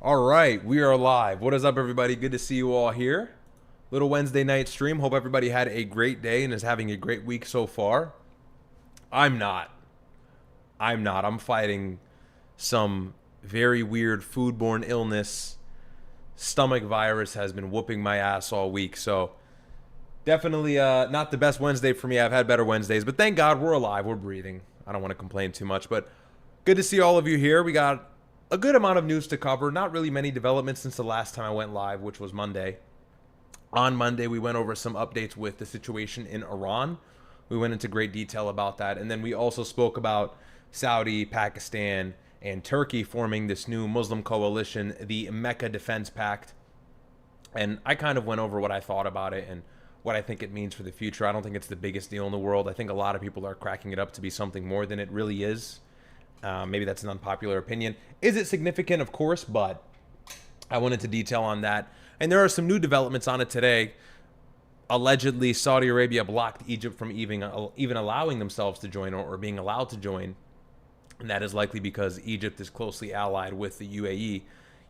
All right, we are live. What is up, everybody? Good to see you all here. Little Wednesday night stream. Hope everybody had a great day and is having a great week so far. I'm not. I'm fighting some very weird foodborne illness. Stomach virus has been whooping my ass all week. So definitely not the best Wednesday for me. I've had better Wednesdays, but thank God we're alive. We're breathing. I don't want to complain too much, but good to see all of you here. We got a good amount of news to cover. Not really many developments since the last time I went live, which was Monday. On Monday, we went over some updates with the situation in Iran. We went into great detail about that. And then we also spoke about Saudi, Pakistan, and Turkey forming this new Muslim coalition, the Mecca Defense Pact. And I kind of went over what I thought about it and what I think it means for the future. I don't think it's the biggest deal in the world. I think a lot of people are cracking it up to be something more than it really is. Maybe that's an unpopular opinion. Is it significant? Of course, but I went into detail on that. And there are some new developments on it today. Allegedly, Saudi Arabia blocked Egypt from even allowing themselves to join or being allowed to join. And that is likely because Egypt is closely allied with the UAE,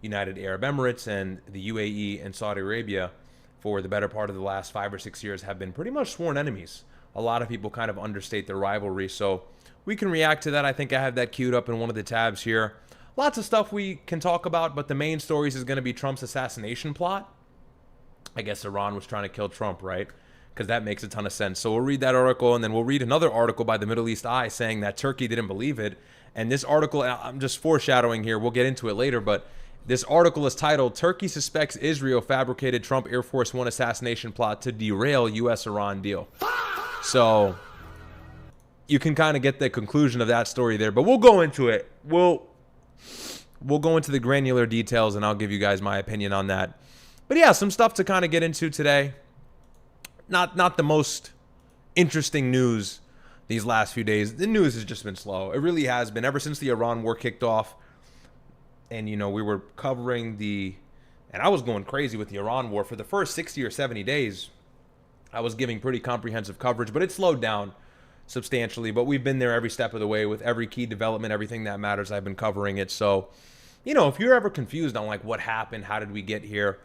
United Arab Emirates, and the UAE and Saudi Arabia for the better part of the last 5 or 6 years have been pretty much sworn enemies. A lot of people kind of understate their rivalry. So we can react to that. I think I have that queued up in one of the tabs here. Lots of stuff we can talk about, but the main stories is going to be Trump's assassination plot. I guess Iran was trying to kill Trump, right? Because that makes a ton of sense. So we'll read that article, and then we'll read another article by the Middle East Eye saying that Turkey didn't believe it. And this article, I'm just foreshadowing here, we'll get into it later, but this article is titled, Turkey Suspects Israel Fabricated Trump Air Force One Assassination Plot to Derail U.S.-Iran Deal. So you can kind of get the conclusion of that story there, but we'll go into it. We'll go into the granular details, and I'll give you guys my opinion on that. But yeah, some stuff to kind of get into today. Not the most interesting news these last few days. The news has just been slow. It really has been ever since the Iran war kicked off. And, you know, we were covering and I was going crazy with the Iran war for the first 60 or 70 days. I was giving pretty comprehensive coverage, but it slowed down substantially. But we've been there every step of the way with every key development, everything that matters. I've been covering it. So, you know, if you're ever confused on like what happened, how did we get here?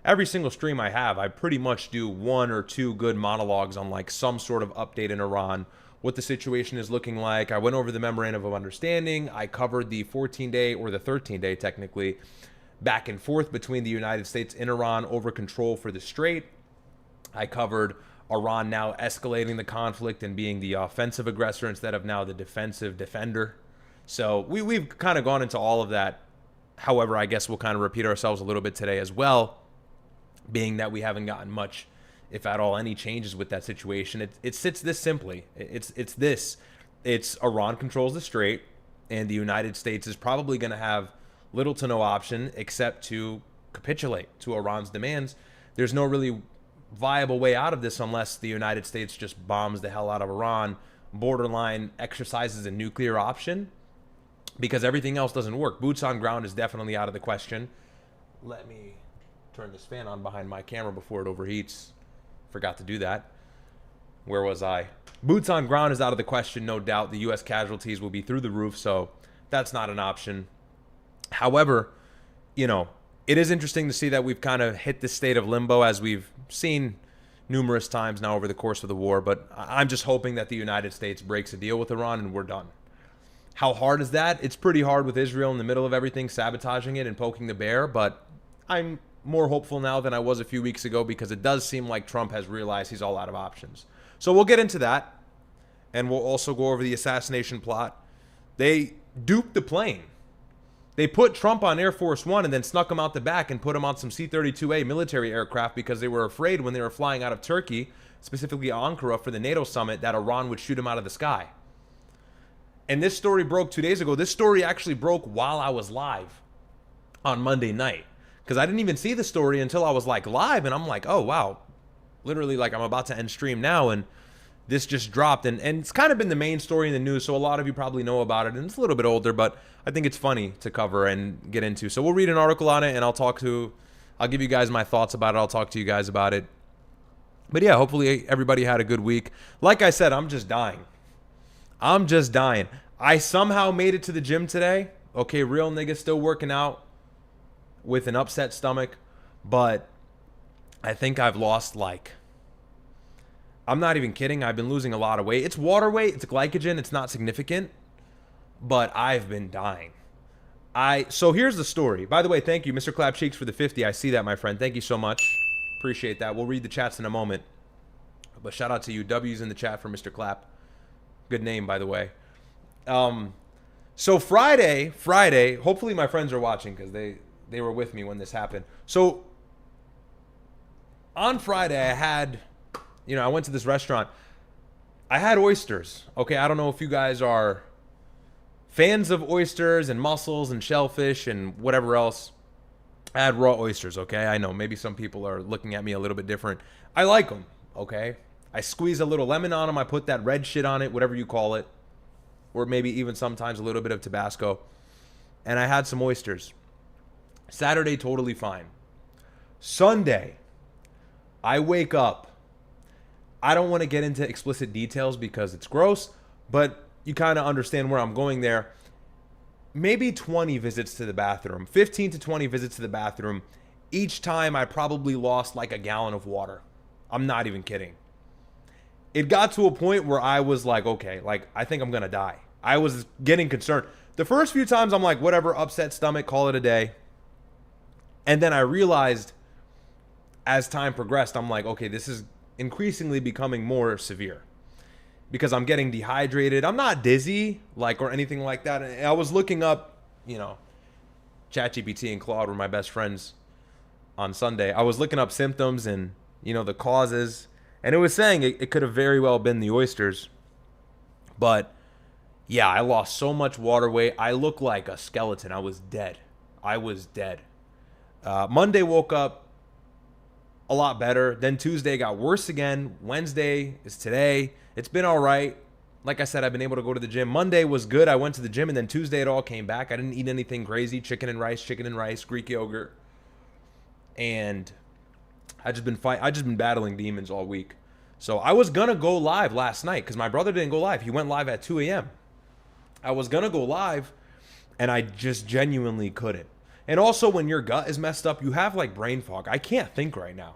Every single stream I have, I pretty much do 1 or 2 good monologues on like some sort of update in Iran, what the situation is looking like. I went over the memorandum of understanding. I covered the 14-day or the 13-day technically back and forth between the United States and Iran over control for the Strait. I covered Iran now escalating the conflict and being the offensive aggressor instead of now the defensive defender. So we've kind of gone into all of that. However, I guess we'll kind of repeat ourselves a little bit today as well, being that we haven't gotten much, if at all, any changes with that situation. It sits this simply. It's Iran controls the Strait, and the United States is probably going to have little to no option except to capitulate to Iran's demands. There's no really viable way out of this unless the United States just bombs the hell out of Iran, borderline exercises a nuclear option, because everything else doesn't work. Boots on ground is definitely out of the question. Let me turn this fan on behind my camera before it overheats. Forgot to do that. Where was I? Boots on ground is out of the question, no doubt. The U.S. casualties will be through the roof, so that's not an option. However, you know, it is interesting to see that we've kind of hit this state of limbo as we've seen numerous times now over the course of the war, but I'm just hoping that the United States breaks a deal with Iran and we're done. How hard is that? It's pretty hard with Israel in the middle of everything, sabotaging it and poking the bear, but I'm more hopeful now than I was a few weeks ago because it does seem like Trump has realized he's all out of options. So we'll get into that, and we'll also go over the assassination plot. They duped the plane. They put Trump on Air Force One and then snuck him out the back and put him on some C-32A military aircraft because they were afraid when they were flying out of Turkey, specifically Ankara for the NATO summit, that Iran would shoot him out of the sky. And this story broke 2 days ago. This story actually broke while I was live on Monday night, because I didn't even see the story until I was like live, and I'm like, oh wow, literally like I'm about to end stream now, and this just dropped, and it's kind of been the main story in the news, so a lot of you probably know about it, and it's a little bit older, but I think it's funny to cover and get into. So we'll read an article on it, and I'll give you guys my thoughts about it. I'll talk to you guys about it. But yeah, hopefully everybody had a good week. Like I said, I'm just dying. I somehow made it to the gym today. Okay, real nigga, still working out. with an upset stomach, but I think I've lost like, I'm not even kidding, I've been losing a lot of weight. It's water weight, it's glycogen, it's not significant, but I've been dying. So here's the story. By the way, thank you, Mr. Clap Cheeks, for the 50. I see that, my friend. Thank you so much. Appreciate that. We'll read the chats in a moment. But shout out to you. W's in the chat for Mr. Clap. Good name, by the way. So Friday, hopefully my friends are watching because they were with me when this happened. So on Friday, I had, I went to this restaurant. I had oysters. Okay, I don't know if you guys are fans of oysters and mussels and shellfish and whatever else. I had raw oysters, okay? I know maybe some people are looking at me a little bit different. I like them, okay? I squeeze a little lemon on them. I put that red shit on it, whatever you call it. Or maybe even sometimes a little bit of Tabasco. And I had some oysters. Saturday, totally fine. Sunday, I wake up. I don't want to get into explicit details because it's gross, but you kind of understand where I'm going there. Maybe 20 visits to the bathroom, 15 to 20 visits to the bathroom. Each time I probably lost like a gallon of water. I'm not even kidding. It got to a point where I was like, okay, like I think I'm going to die. I was getting concerned. The first few times I'm like, whatever, upset stomach, call it a day. And then I realized as time progressed, I'm like, okay, this is increasingly becoming more severe. Because I'm getting dehydrated. I'm not dizzy, like, or anything like that. And I was looking up, ChatGPT and Claude were my best friends on Sunday. I was looking up symptoms and, the causes. And it was saying it could have very well been the oysters. But, yeah, I lost so much water weight. I looked like a skeleton. I was dead. Monday woke up a lot better. Then Tuesday got worse again. Wednesday is today. It's been all right. Like I said, I've been able to go to the gym. Monday was good. I went to the gym, and then Tuesday it all came back. I didn't eat anything crazy. Chicken and rice, Greek yogurt. And I just been battling demons all week. So I was going to go live last night because my brother didn't go live. He went live at 2 a.m. I was going to go live, and I just genuinely couldn't. And also, when your gut is messed up, you have like brain fog. I can't think right now.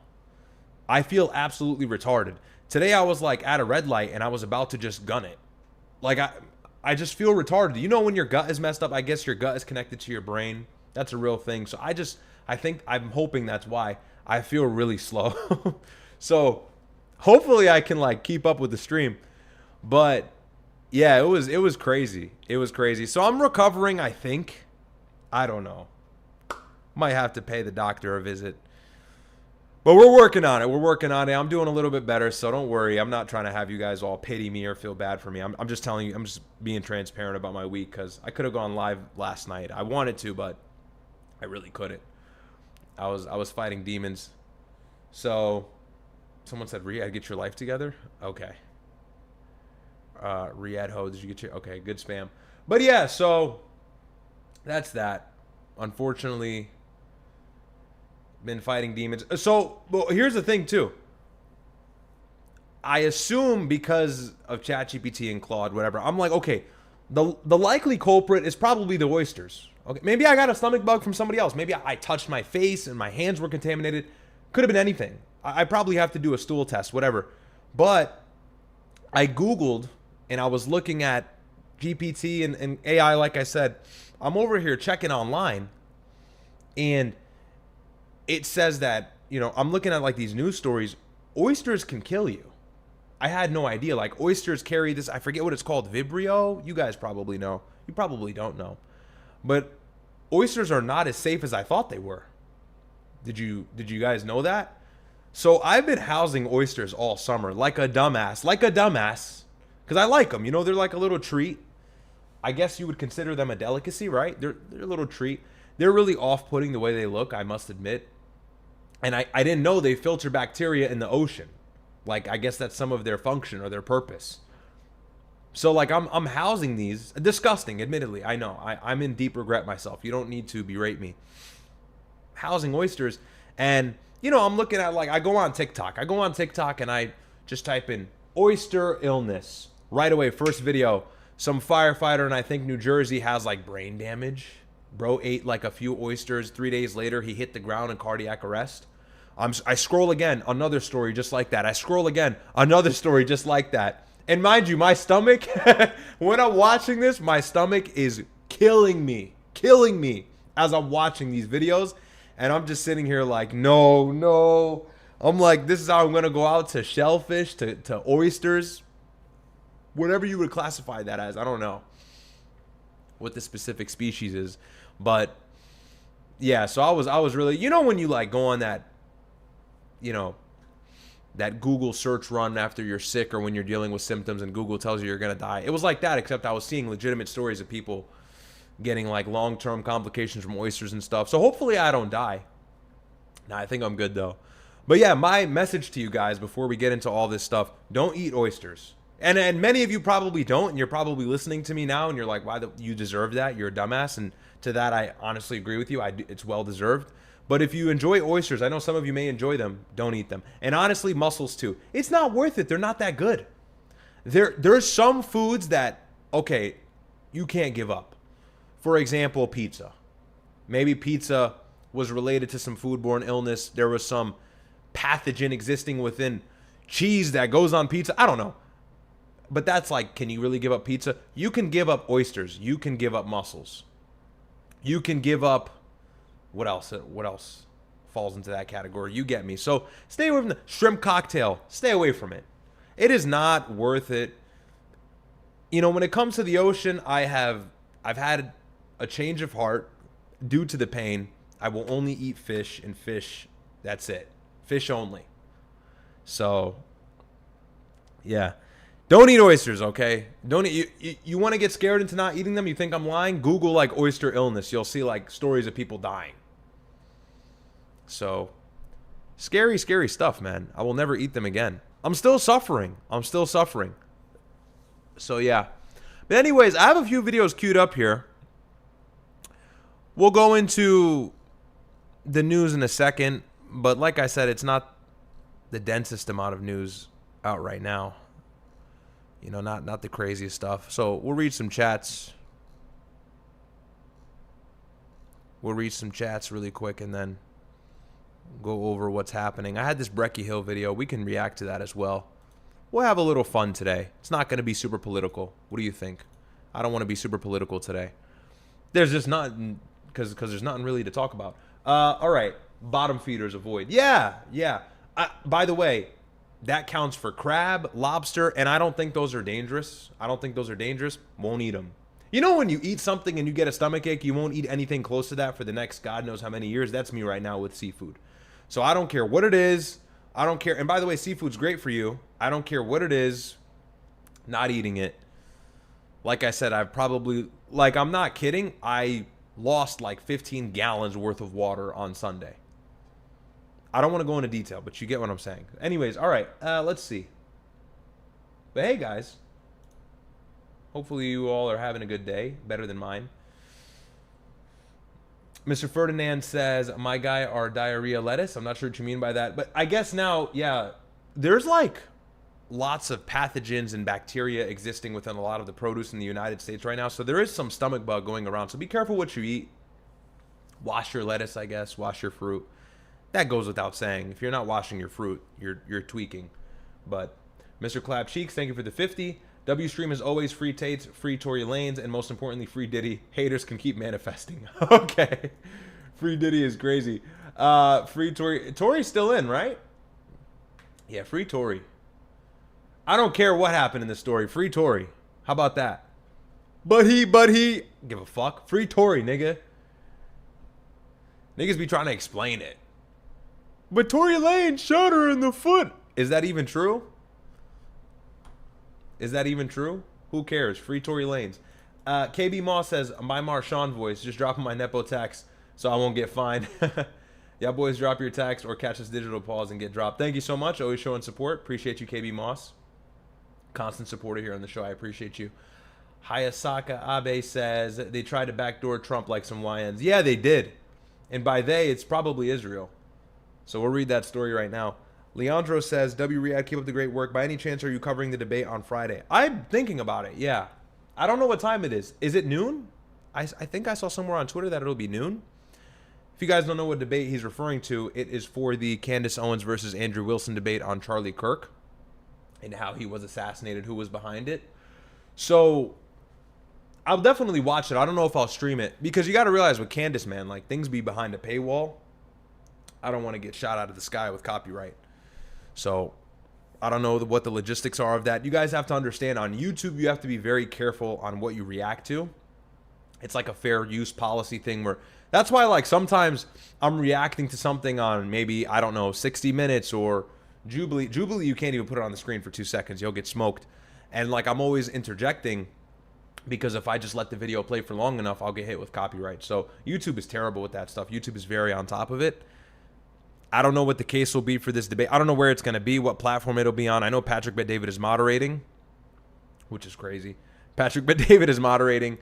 I feel absolutely retarded. Today I was like at a red light and I was about to just gun it. Like I just feel retarded. When your gut is messed up, I guess your gut is connected to your brain. That's a real thing. So I'm hoping that's why I feel really slow. So hopefully I can like keep up with the stream. But yeah, it was crazy. It was crazy. So I'm recovering, I think. I don't know. Might have to pay the doctor a visit. But we're working on it. I'm doing a little bit better, so don't worry. I'm not trying to have you guys all pity me or feel bad for me. I'm just telling you, I'm just being transparent about my week because I could have gone live last night. I wanted to, but I really couldn't. I was fighting demons. So someone said, Riyadh, get your life together? Okay. Riyadh Ho, did you get your... Okay, good spam. But yeah, so that's that. Unfortunately... been fighting demons. So, well, here's the thing too. I assume because of ChatGPT and Claude, whatever, I'm like, okay, the likely culprit is probably the oysters. Okay, maybe I got a stomach bug from somebody else. Maybe I touched my face and my hands were contaminated. Could have been anything. I probably have to do a stool test, whatever. But I Googled and I was looking at GPT and AI, like I said. I'm over here checking online and it says that, I'm looking at like these news stories. Oysters can kill you. I had no idea. Like oysters carry this, I forget what it's called, Vibrio. You guys probably know. You probably don't know. But oysters are not as safe as I thought they were. Did you guys know that? So I've been housing oysters all summer like a dumbass. Because I like them. They're like a little treat. I guess you would consider them a delicacy, right? They're a little treat. They're really off-putting the way they look, I must admit. And I didn't know they filter bacteria in the ocean. Like, I guess that's some of their function or their purpose. So, like, I'm housing these. Disgusting, admittedly. I know. I'm in deep regret myself. You don't need to berate me. Housing oysters. And, I'm looking at, like, I go on TikTok and I just type in oyster illness. Right away, first video. Some firefighter in, I think, New Jersey has, like, brain damage Bro ate like a few oysters. 3 days later, he hit the ground in cardiac arrest. I scroll again, another story just like that. I scroll again, another story just like that. And mind you, my stomach, when I'm watching this, my stomach is killing me as I'm watching these videos. And I'm just sitting here like, no. I'm like, this is how I'm going to go out to shellfish, to oysters, whatever you would classify that as. I don't know what the specific species is. But yeah, so I was really, you know, when you like go on that, you know, that Google search run after you're sick or when you're dealing with symptoms and Google tells you you're going to die. It was like that, except I was seeing legitimate stories of people getting like long-term complications from oysters and stuff. So hopefully I don't die. Nah, I think I'm good though. But yeah, my message to you guys before we get into all this stuff, don't eat oysters. And many of you probably don't, and you're probably listening to me now and you're like, you deserve that? You're a dumbass. And to that, I honestly agree with you. It's well deserved. But if you enjoy oysters, I know some of you may enjoy them, don't eat them. And honestly, mussels too. It's not worth it. They're not that good. There's some foods that, okay, you can't give up. For example, pizza. Maybe pizza was related to some foodborne illness. There was some pathogen existing within cheese that goes on pizza. I don't know. But that's like, can you really give up pizza? You can give up oysters. You can give up mussels. You can give up... What else falls into that category? You get me. So stay away from the shrimp cocktail. Stay away from it. It is not worth it. You know, when it comes to the ocean, I've had a change of heart due to the pain. I will only eat fish and fish. That's it. Fish only. So, yeah. Don't eat oysters, okay? Don't eat. You want to get scared into not eating them? You think I'm lying? Google like oyster illness. You'll see like stories of people dying. So, scary stuff, man. I will never eat them again. I'm still suffering. So, yeah. But anyways, I have a few videos queued up here. We'll go into the news in a second. But like I said, it's not the densest amount of news out right now. You know, not the craziest stuff. So, we'll read some chats. Really quick and then go over what's happening. I had this Breckie Hill video. We can react to that as well. We'll have a little fun today. It's not going to be super political. What do you think? I don't want to be super political today. There's just not, because there's nothing really to talk about. All right. Bottom feeders avoid. Yeah. By the way, that counts for crab, lobster, and I don't think those are dangerous. Won't eat them. You know when you eat something and you get a stomachache, you won't eat anything close to that for the next God knows how many years? That's me right now with seafood. So I don't care what it is. I don't care. And by the way, seafood's great for you. I don't care what it is. Not eating it. Like I said, I've probably, like, I'm not kidding. I lost like 15 gallons worth of water on Sunday. I don't want to go into detail, but you get what I'm saying. Anyways, all right. Let's see. But hey, guys. Hopefully you all are having a good day. Better than mine. Mr. Ferdinand says, my guy are diarrhea lettuce. I'm not sure what you mean by that. But I guess now, yeah, there's like lots of pathogens and bacteria existing within a lot of the produce in the United States right now. So there is some stomach bug going around. So be careful what you eat. Wash your lettuce, I guess. Wash your fruit. That goes without saying. If you're not washing your fruit, you're tweaking. But Mr. Clap Cheeks, thank you for the 50. W stream is always free Tates, free Tory Lanez, and most importantly, free Diddy. Haters can keep manifesting. Okay. Free Diddy is crazy. Free Tory. Tory's still in, right? Yeah, free Tory. I don't care what happened in this story. Free Tory. How about that? But he. Give a fuck. Free Tory, nigga. Niggas be trying to explain it. But Tory Lanez shot her in the foot. Is that even true? Who cares? Free Tory Lanez. KB Moss says, my Marshawn voice, just dropping my Nepo tax so I won't get fined. Yeah, boys, drop your tax or catch this digital pause and get dropped. Thank you so much. Always showing support. Appreciate you, KB Moss. Constant supporter here on the show. I appreciate you. Hayasaka Abe says, they tried to backdoor Trump like some YNs. Yeah, they did. And by they, it's probably Israel. So we'll read that story right now. Leandro says, W Riyadh, keep up the great work. By any chance, are you covering the debate on Friday? I'm thinking about it, yeah. I don't know what time it is. Is it noon? I think I saw somewhere on Twitter that it'll be noon. If you guys don't know what debate he's referring to, it is for the Candace Owens versus Andrew Wilson debate on Charlie Kirk and how he was assassinated, who was behind it. So I'll definitely watch it. I don't know if I'll stream it because you got to realize with Candace, man, like things be behind a paywall. I don't want to get shot out of the sky with copyright. So I don't know what the logistics are of that. You guys have to understand on YouTube, you have to be very careful on what you react to. It's like a fair use policy thing where that's why like sometimes I'm reacting to something on maybe, I don't know, 60 Minutes or Jubilee. Jubilee, you can't even put it on the screen for 2 seconds. You'll get smoked. And like I'm always interjecting because if I just let the video play for long enough, I'll get hit with copyright. So YouTube is terrible with that stuff. YouTube is very on top of it. I don't know what the case will be for this debate. I don't know where it's going to be, what platform it'll be on. I know Patrick Bet-David is moderating, which is crazy. Patrick Bet-David is moderating,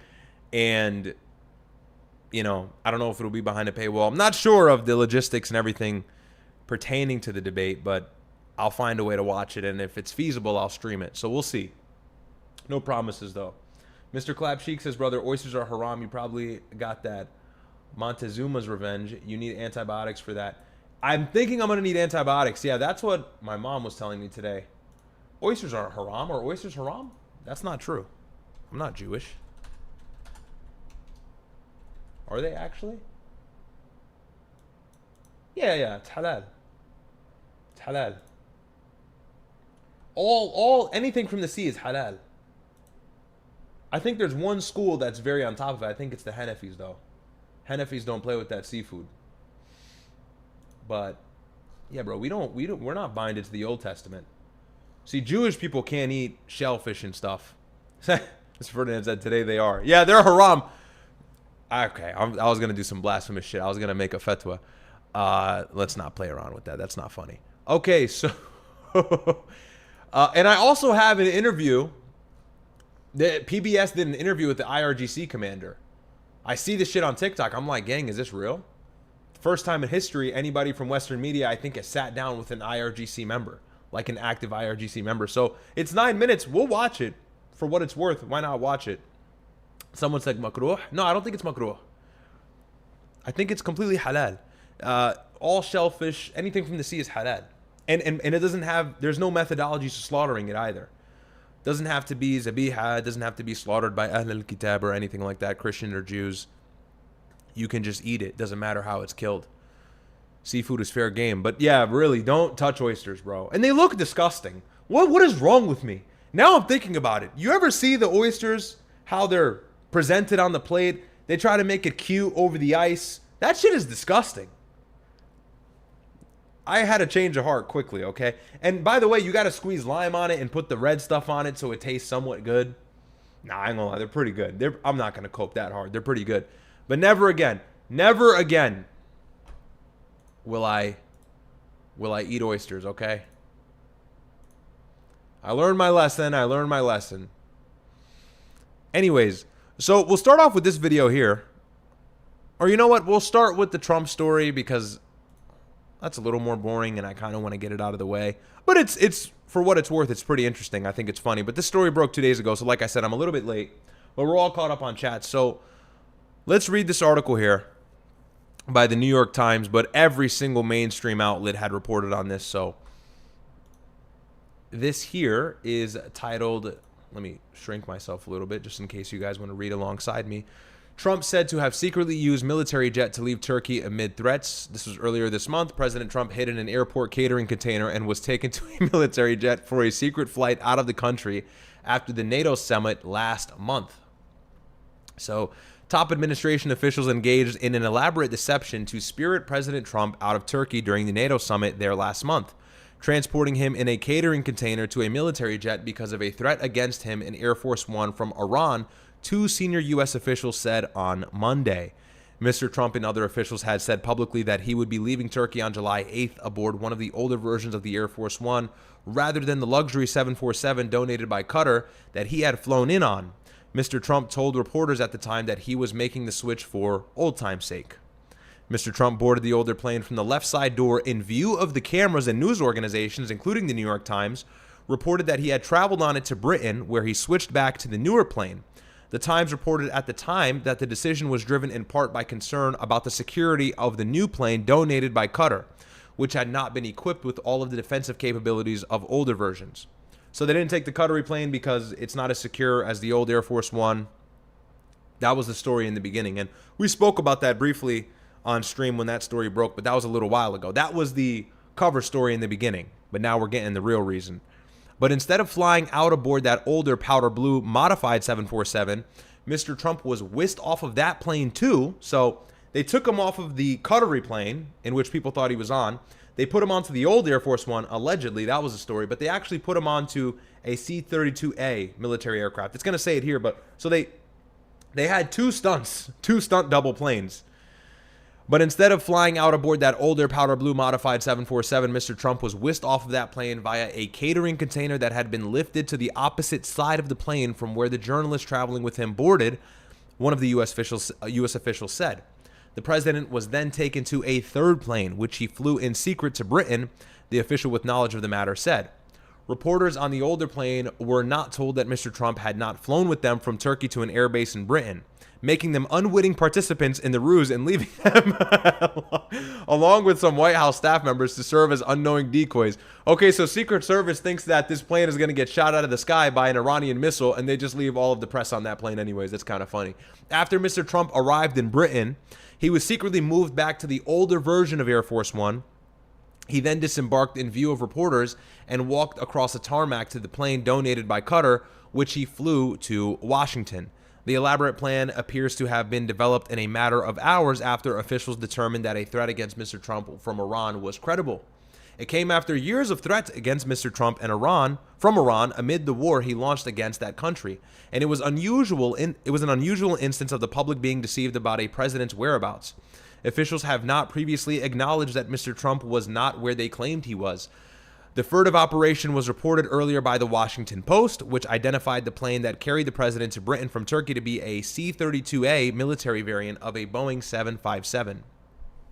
and, you know, I don't know if it'll be behind a paywall. I'm not sure of the logistics and everything pertaining to the debate, but I'll find a way to watch it, and if it's feasible, I'll stream it. So we'll see. No promises, though. Mr. Clap Sheik says, brother, oysters are haram. You probably got that Montezuma's revenge. You need antibiotics for that. I'm thinking I'm going to need antibiotics. Yeah, that's what my mom was telling me today. Oysters aren't haram. Are oysters haram? That's not true. I'm not Jewish. Are they actually? Yeah, it's halal. It's halal. Anything from the sea is halal. I think there's one school that's very on top of it. I think it's the Hanafis, though. Hanafis don't play with that seafood. But yeah, bro, we're not binded to the Old Testament. See, Jewish people can't eat shellfish and stuff. Mr. Ferdinand said today they are. Yeah, they're haram. Okay, I was gonna do some blasphemous shit. I was gonna make a fatwa. Let's not play around with that. That's not funny. Okay, so and I also have an interview. The PBS did an interview with the IRGC commander. I see this shit on TikTok. I'm like, gang, is this real? First time in history, anybody from Western media, I think, has sat down with an IRGC member, like an active IRGC member. So it's 9 minutes. We'll watch it for what it's worth. Why not watch it? Someone said makruh. No, I don't think it's makruh. I think it's completely halal. All shellfish, anything from the sea is halal. And it doesn't have, there's no methodology to slaughtering it either. It doesn't have to be zabiha. It doesn't have to be slaughtered by Ahl al-Kitab or anything like that, Christian or Jews. You can just eat it. Doesn't matter how it's killed. Seafood is fair game. But yeah, really, don't touch oysters, bro. And they look disgusting. What is wrong with me? Now I'm thinking about it. You ever see the oysters, how they're presented on the plate? They try to make it cute over the ice. That shit is disgusting. I had a change of heart quickly, okay? And by the way, you got to squeeze lime on it and put the red stuff on it so it tastes somewhat good. Nah, I ain't gonna lie. They're pretty good. I'm not going to cope that hard. They're pretty good. But never again will I eat oysters, okay? I learned my lesson. Anyways, so we'll start off with this video here. Or you know what? We'll start with the Trump story because that's a little more boring and I kind of want to get it out of the way. But it's for what it's worth, it's pretty interesting. I think it's funny. But this story broke 2 days ago, so like I said, I'm a little bit late. But we're all caught up on chat, so let's read this article here by the New York Times, but every single mainstream outlet had reported on this. So this here is titled, let me shrink myself a little bit just in case you guys want to read alongside me. Trump said to have secretly used military jet to leave Turkey amid threats. This was earlier this month. President Trump hid in an airport catering container and was taken to a military jet for a secret flight out of the country after the NATO summit last month. So top administration officials engaged in an elaborate deception to spirit President Trump out of Turkey during the NATO summit there last month, transporting him in a catering container to a military jet because of a threat against him in Air Force One from Iran, two senior U.S. officials said on Monday. Mr. Trump and other officials had said publicly that he would be leaving Turkey on July 8th aboard one of the older versions of the Air Force One, rather than the luxury 747 donated by Qatar that he had flown in on. Mr. Trump told reporters at the time that he was making the switch for old time's sake. Mr. Trump boarded the older plane from the left side door in view of the cameras, and news organizations, including the New York Times, reported that he had traveled on it to Britain, where he switched back to the newer plane. The Times reported at the time that the decision was driven in part by concern about the security of the new plane donated by Qatar, which had not been equipped with all of the defensive capabilities of older versions. So they didn't take the Qatari plane because it's not as secure as the old Air Force One. That was the story in the beginning. And we spoke about that briefly on stream when that story broke, but that was a little while ago. That was the cover story in the beginning, but now we're getting the real reason. But instead of flying out aboard that older powder blue modified 747, Mr. Trump was whisked off of that plane too. So they took him off of the Qatari plane, in which people thought he was on. They put him onto the old Air Force One, allegedly. That was the story. But they actually put him onto a C-32A military aircraft. It's going to say it here, but so they had two stunt double planes. But instead of flying out aboard that older powder blue modified 747, Mr. Trump was whisked off of that plane via a catering container that had been lifted to the opposite side of the plane from where the journalist traveling with him boarded, one of the U.S. officials said. The president was then taken to a third plane, which he flew in secret to Britain, the official with knowledge of the matter said. Reporters on the older plane were not told that Mr. Trump had not flown with them from Turkey to an airbase in Britain, making them unwitting participants in the ruse and leaving them along with some White House staff members to serve as unknowing decoys. Okay, so Secret Service thinks that this plane is going to get shot out of the sky by an Iranian missile, and they just leave all of the press on that plane anyways. That's kind of funny. After Mr. Trump arrived in Britain, he was secretly moved back to the older version of Air Force One. He then disembarked in view of reporters and walked across a tarmac to the plane donated by Qatar, which he flew to Washington. The elaborate plan appears to have been developed in a matter of hours after officials determined that a threat against Mr. Trump from Iran was credible. It came after years of threats against Mr. Trump and from Iran amid the war he launched against that country, and it was an unusual instance of the public being deceived about a president's whereabouts. Officials have not previously acknowledged that Mr. Trump was not where they claimed he was. The furtive operation was reported earlier by the Washington Post, which identified the plane that carried the president to Britain from Turkey to be a C-32A military variant of a Boeing 757.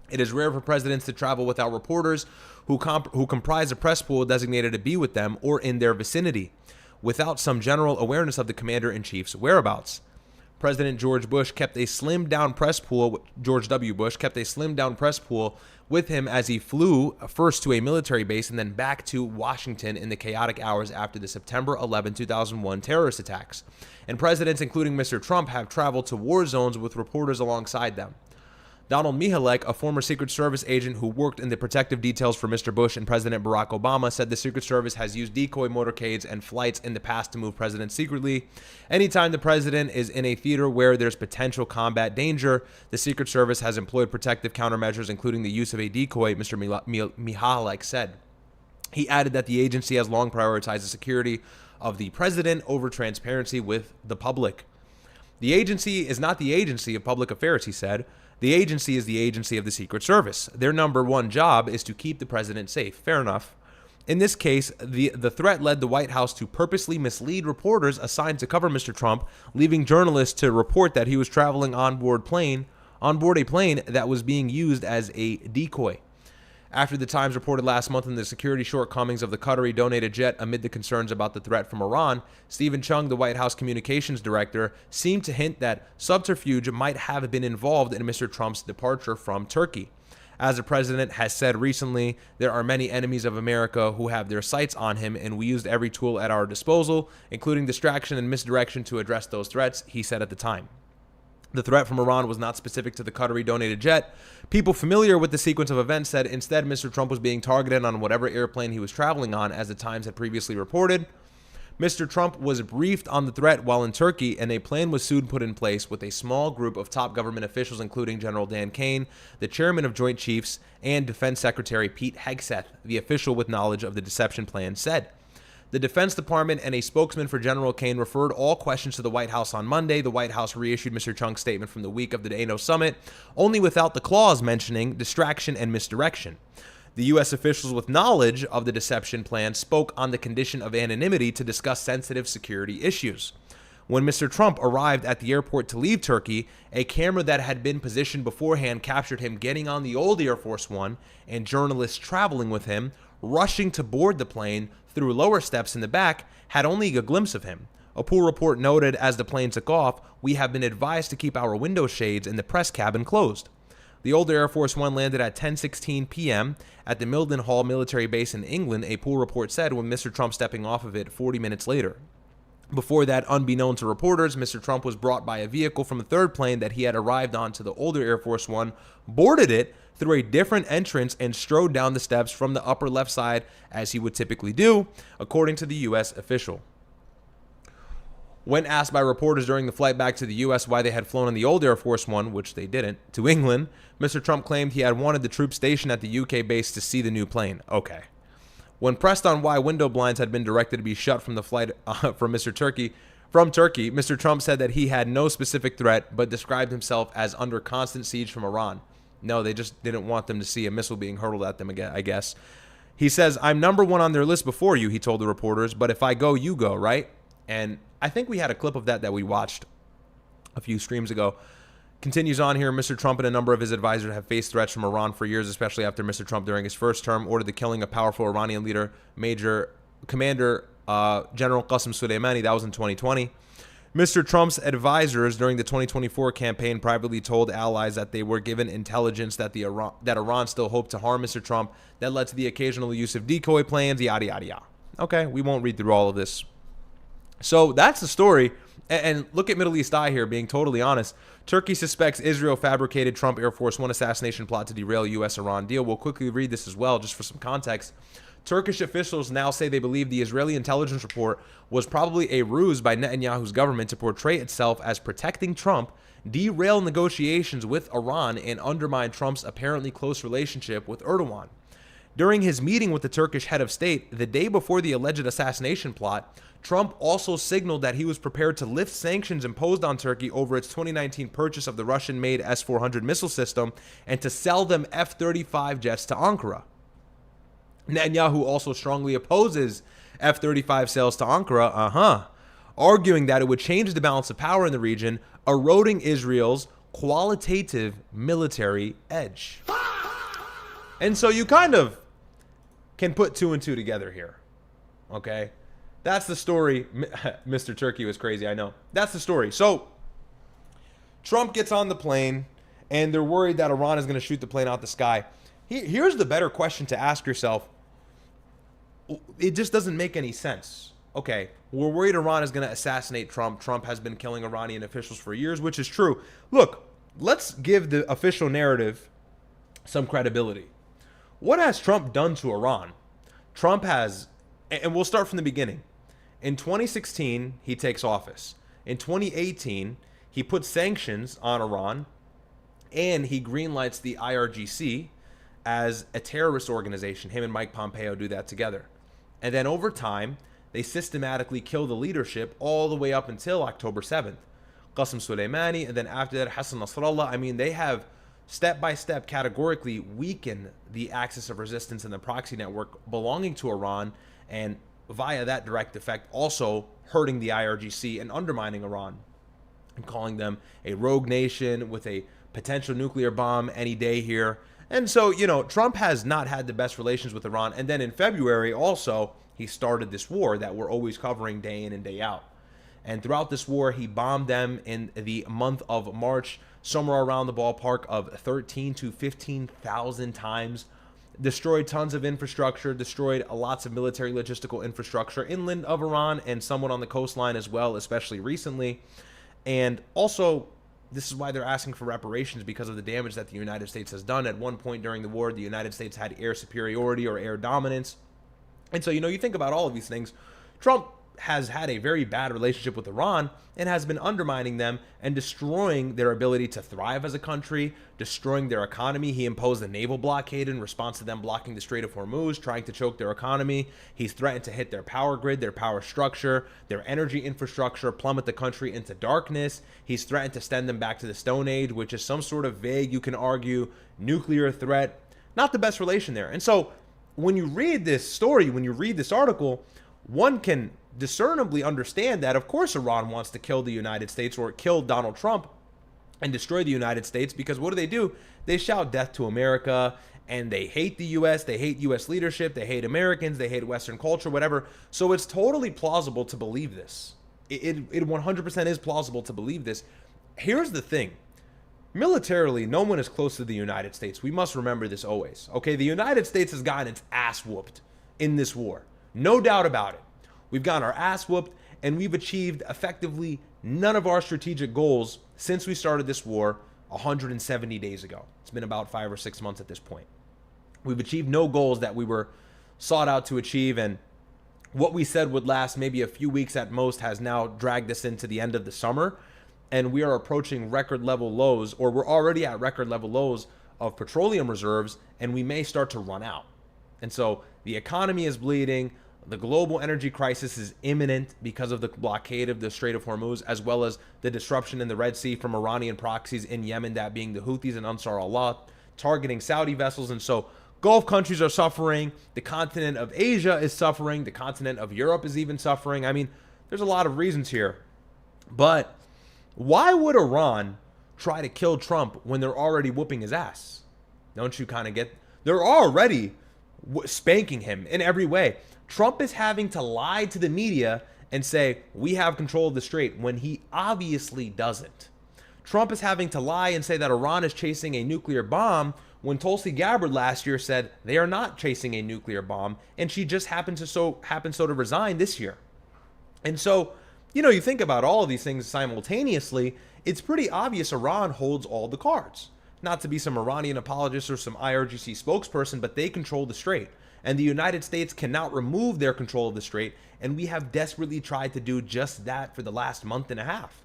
It is rare for presidents to travel without reporters who comprise a press pool designated to be with them or in their vicinity, without some general awareness of the commander-in-chief's whereabouts. President George W. Bush kept a slimmed-down press pool with him as he flew first to a military base and then back to Washington in the chaotic hours after the September 11, 2001 terrorist attacks. And presidents, including Mr. Trump, have traveled to war zones with reporters alongside them. Donald Mihalek, a former Secret Service agent who worked in the protective details for Mr. Bush and President Barack Obama, said the Secret Service has used decoy motorcades and flights in the past to move presidents secretly. Anytime the president is in a theater where there's potential combat danger, the Secret Service has employed protective countermeasures, including the use of a decoy, Mr. Mihalek said. He added that the agency has long prioritized the security of the president over transparency with the public. The agency is not the agency of public affairs, he said. The agency is the agency of the Secret Service. Their number one job is to keep the president safe. Fair enough. In this case, the threat led the White House to purposely mislead reporters assigned to cover Mr. Trump, leaving journalists to report that he was traveling on board a plane that was being used as a decoy. After the Times reported last month on the security shortcomings of the Qatari donated jet amid the concerns about the threat from Iran, Stephen Chung, the White House communications director, seemed to hint that subterfuge might have been involved in Mr. Trump's departure from Turkey. As the president has said recently, there are many enemies of America who have their sights on him, and we used every tool at our disposal, including distraction and misdirection, to address those threats, he said at the time. The threat from Iran was not specific to the Qatari donated jet. People familiar with the sequence of events said instead Mr. Trump was being targeted on whatever airplane he was traveling on, as the Times had previously reported. Mr. Trump was briefed on the threat while in Turkey, and a plan was soon put in place with a small group of top government officials, including General Dan Kane, the chairman of Joint Chiefs, and Defense Secretary Pete Hegseth, the official with knowledge of the deception plan, said. The Defense Department and a spokesman for General Kane referred all questions to the White House on Monday. The White House reissued Mr. Chung's statement from the week of the NATO summit, only without the clause mentioning distraction and misdirection. The U.S. officials with knowledge of the deception plan spoke on the condition of anonymity to discuss sensitive security issues. When Mr. Trump arrived at the airport to leave Turkey, a camera that had been positioned beforehand captured him getting on the old Air Force One and journalists traveling with him, rushing to board the plane through lower steps in the back, had only a glimpse of him. A pool report noted as the plane took off, "We have been advised to keep our window shades in the press cabin closed." The older Air Force One landed at 10:16 p.m. at the Mildenhall military base in England, a pool report said, when Mr. Trump stepping off of it 40 minutes later. Before that, unbeknown to reporters, Mr. Trump was brought by a vehicle from a third plane that he had arrived on to the older Air Force One, boarded it through a different entrance, and strode down the steps from the upper left side as he would typically do, according to the U.S. official. When asked by reporters during the flight back to the U.S. why they had flown on the old Air Force One, which they didn't, to England, Mr. Trump claimed he had wanted the troops stationed at the UK base to see the new plane. Okay. When pressed on why window blinds had been directed to be shut from the flight from Turkey, Mr. Trump said that he had no specific threat, but described himself as under constant siege from Iran. No, they just didn't want them to see a missile being hurled at them again, I guess. He says, "I'm number one on their list before you," he told the reporters, "but if I go, you go, right?" And I think we had a clip of that we watched a few streams ago. Continues on here, Mr. Trump and a number of his advisors have faced threats from Iran for years, especially after Mr. Trump, during his first term, ordered the killing of powerful Iranian leader, Commander General Qasem Soleimani. That was in 2020. Mr. Trump's advisors during the 2024 campaign privately told allies that they were given intelligence that Iran still hoped to harm Mr. Trump. That led to the occasional use of decoy planes, yada, yada, yada. Okay, we won't read through all of this. So that's the story. And look at Middle East Eye here, being totally honest. Turkey suspects Israel fabricated Trump Air Force One assassination plot to derail U.S.-Iran deal. We'll quickly read this as well, just for some context. Turkish officials now say they believe the Israeli intelligence report was probably a ruse by Netanyahu's government to portray itself as protecting Trump, derail negotiations with Iran, and undermine Trump's apparently close relationship with Erdogan. During his meeting with the Turkish head of state the day before the alleged assassination plot, Trump also signaled that he was prepared to lift sanctions imposed on Turkey over its 2019 purchase of the Russian-made S-400 missile system and to sell them F-35 jets to Ankara. Netanyahu also strongly opposes F-35 sales to Ankara, arguing that it would change the balance of power in the region, eroding Israel's qualitative military edge. And so you kind of can put two and two together here, okay? That's the story. Mr. Turkey was crazy, I know. That's the story. So Trump gets on the plane, and they're worried that Iran is going to shoot the plane out the sky. Here's the better question to ask yourself. It just doesn't make any sense. Okay, we're worried Iran is going to assassinate Trump. Trump has been killing Iranian officials for years, which is true. Look, let's give the official narrative some credibility. What has Trump done to Iran? Trump has, and we'll start from the beginning. In 2016, he takes office. In 2018, he puts sanctions on Iran, and he greenlights the IRGC as a terrorist organization. Him and Mike Pompeo do that together. And then over time, they systematically kill the leadership all the way up until October 7th. Qasem Soleimani, and then after that, Hassan Nasrallah. I mean, they have step by step categorically weakened the axis of resistance in the proxy network belonging to Iran, and via that direct effect also hurting the IRGC and undermining Iran and calling them a rogue nation with a potential nuclear bomb any day here. And so, you know, Trump has not had the best relations with Iran. And then in February also, he started this war that we're always covering day in and day out. And throughout this war, he bombed them in the month of March, somewhere around the ballpark of 13 to 15,000 times. Destroyed tons of infrastructure, destroyed lots of military logistical infrastructure inland of Iran and somewhat on the coastline as well, especially recently. And also, this is why they're asking for reparations, because of the damage that the United States has done. At one point during the war, the United States had air superiority or air dominance. And so, you know, you think about all of these things. Trump has had a very bad relationship with Iran and has been undermining them and destroying their ability to thrive as a country, destroying their economy. He imposed a naval blockade in response to them blocking the Strait of Hormuz, trying to choke their economy. He's threatened to hit their power grid, their power structure, their energy infrastructure, plummet the country into darkness. He's threatened to send them back to the Stone Age, which is some sort of vague, you can argue, nuclear threat. Not the best relation there. And so when you read this story, when you read this article, one can discernibly understand that, of course, Iran wants to kill the United States or kill Donald Trump and destroy the United States, because what do? They shout death to America, and they hate the U.S., they hate U.S. leadership, they hate Americans, they hate Western culture, whatever. So it's totally plausible to believe this. It 100% is plausible to believe this. Here's the thing. Militarily, no one is close to the United States. We must remember this always. Okay, the United States has gotten its ass whooped in this war. No doubt about it. We've gotten our ass whooped, and we've achieved effectively none of our strategic goals since we started this war 170 days ago. It's been about 5 or 6 months at this point. We've achieved no goals that we were sought out to achieve, and what we said would last maybe a few weeks at most has now dragged us into the end of the summer, and we are approaching record level lows, or we're already at record level lows of petroleum reserves, and we may start to run out. And so the economy is bleeding. The global energy crisis is imminent because of the blockade of the Strait of Hormuz, as well as the disruption in the Red Sea from Iranian proxies in Yemen, that being the Houthis and Ansar Allah, targeting Saudi vessels. And so Gulf countries are suffering. The continent of Asia is suffering. The continent of Europe is even suffering. I mean, there's a lot of reasons here. But why would Iran try to kill Trump when they're already whooping his ass? Don't you kind of get... They're already spanking him in every way. Trump is having to lie to the media and say, we have control of the Strait, when he obviously doesn't. Trump is having to lie and say that Iran is chasing a nuclear bomb when Tulsi Gabbard last year said they are not chasing a nuclear bomb, and she just happened to resign this year. And so, you know, you think about all of these things simultaneously, it's pretty obvious Iran holds all the cards. Not to be some Iranian apologist or some IRGC spokesperson, but they control the Strait. And the United States cannot remove their control of the Strait, and we have desperately tried to do just that for the last month and a half.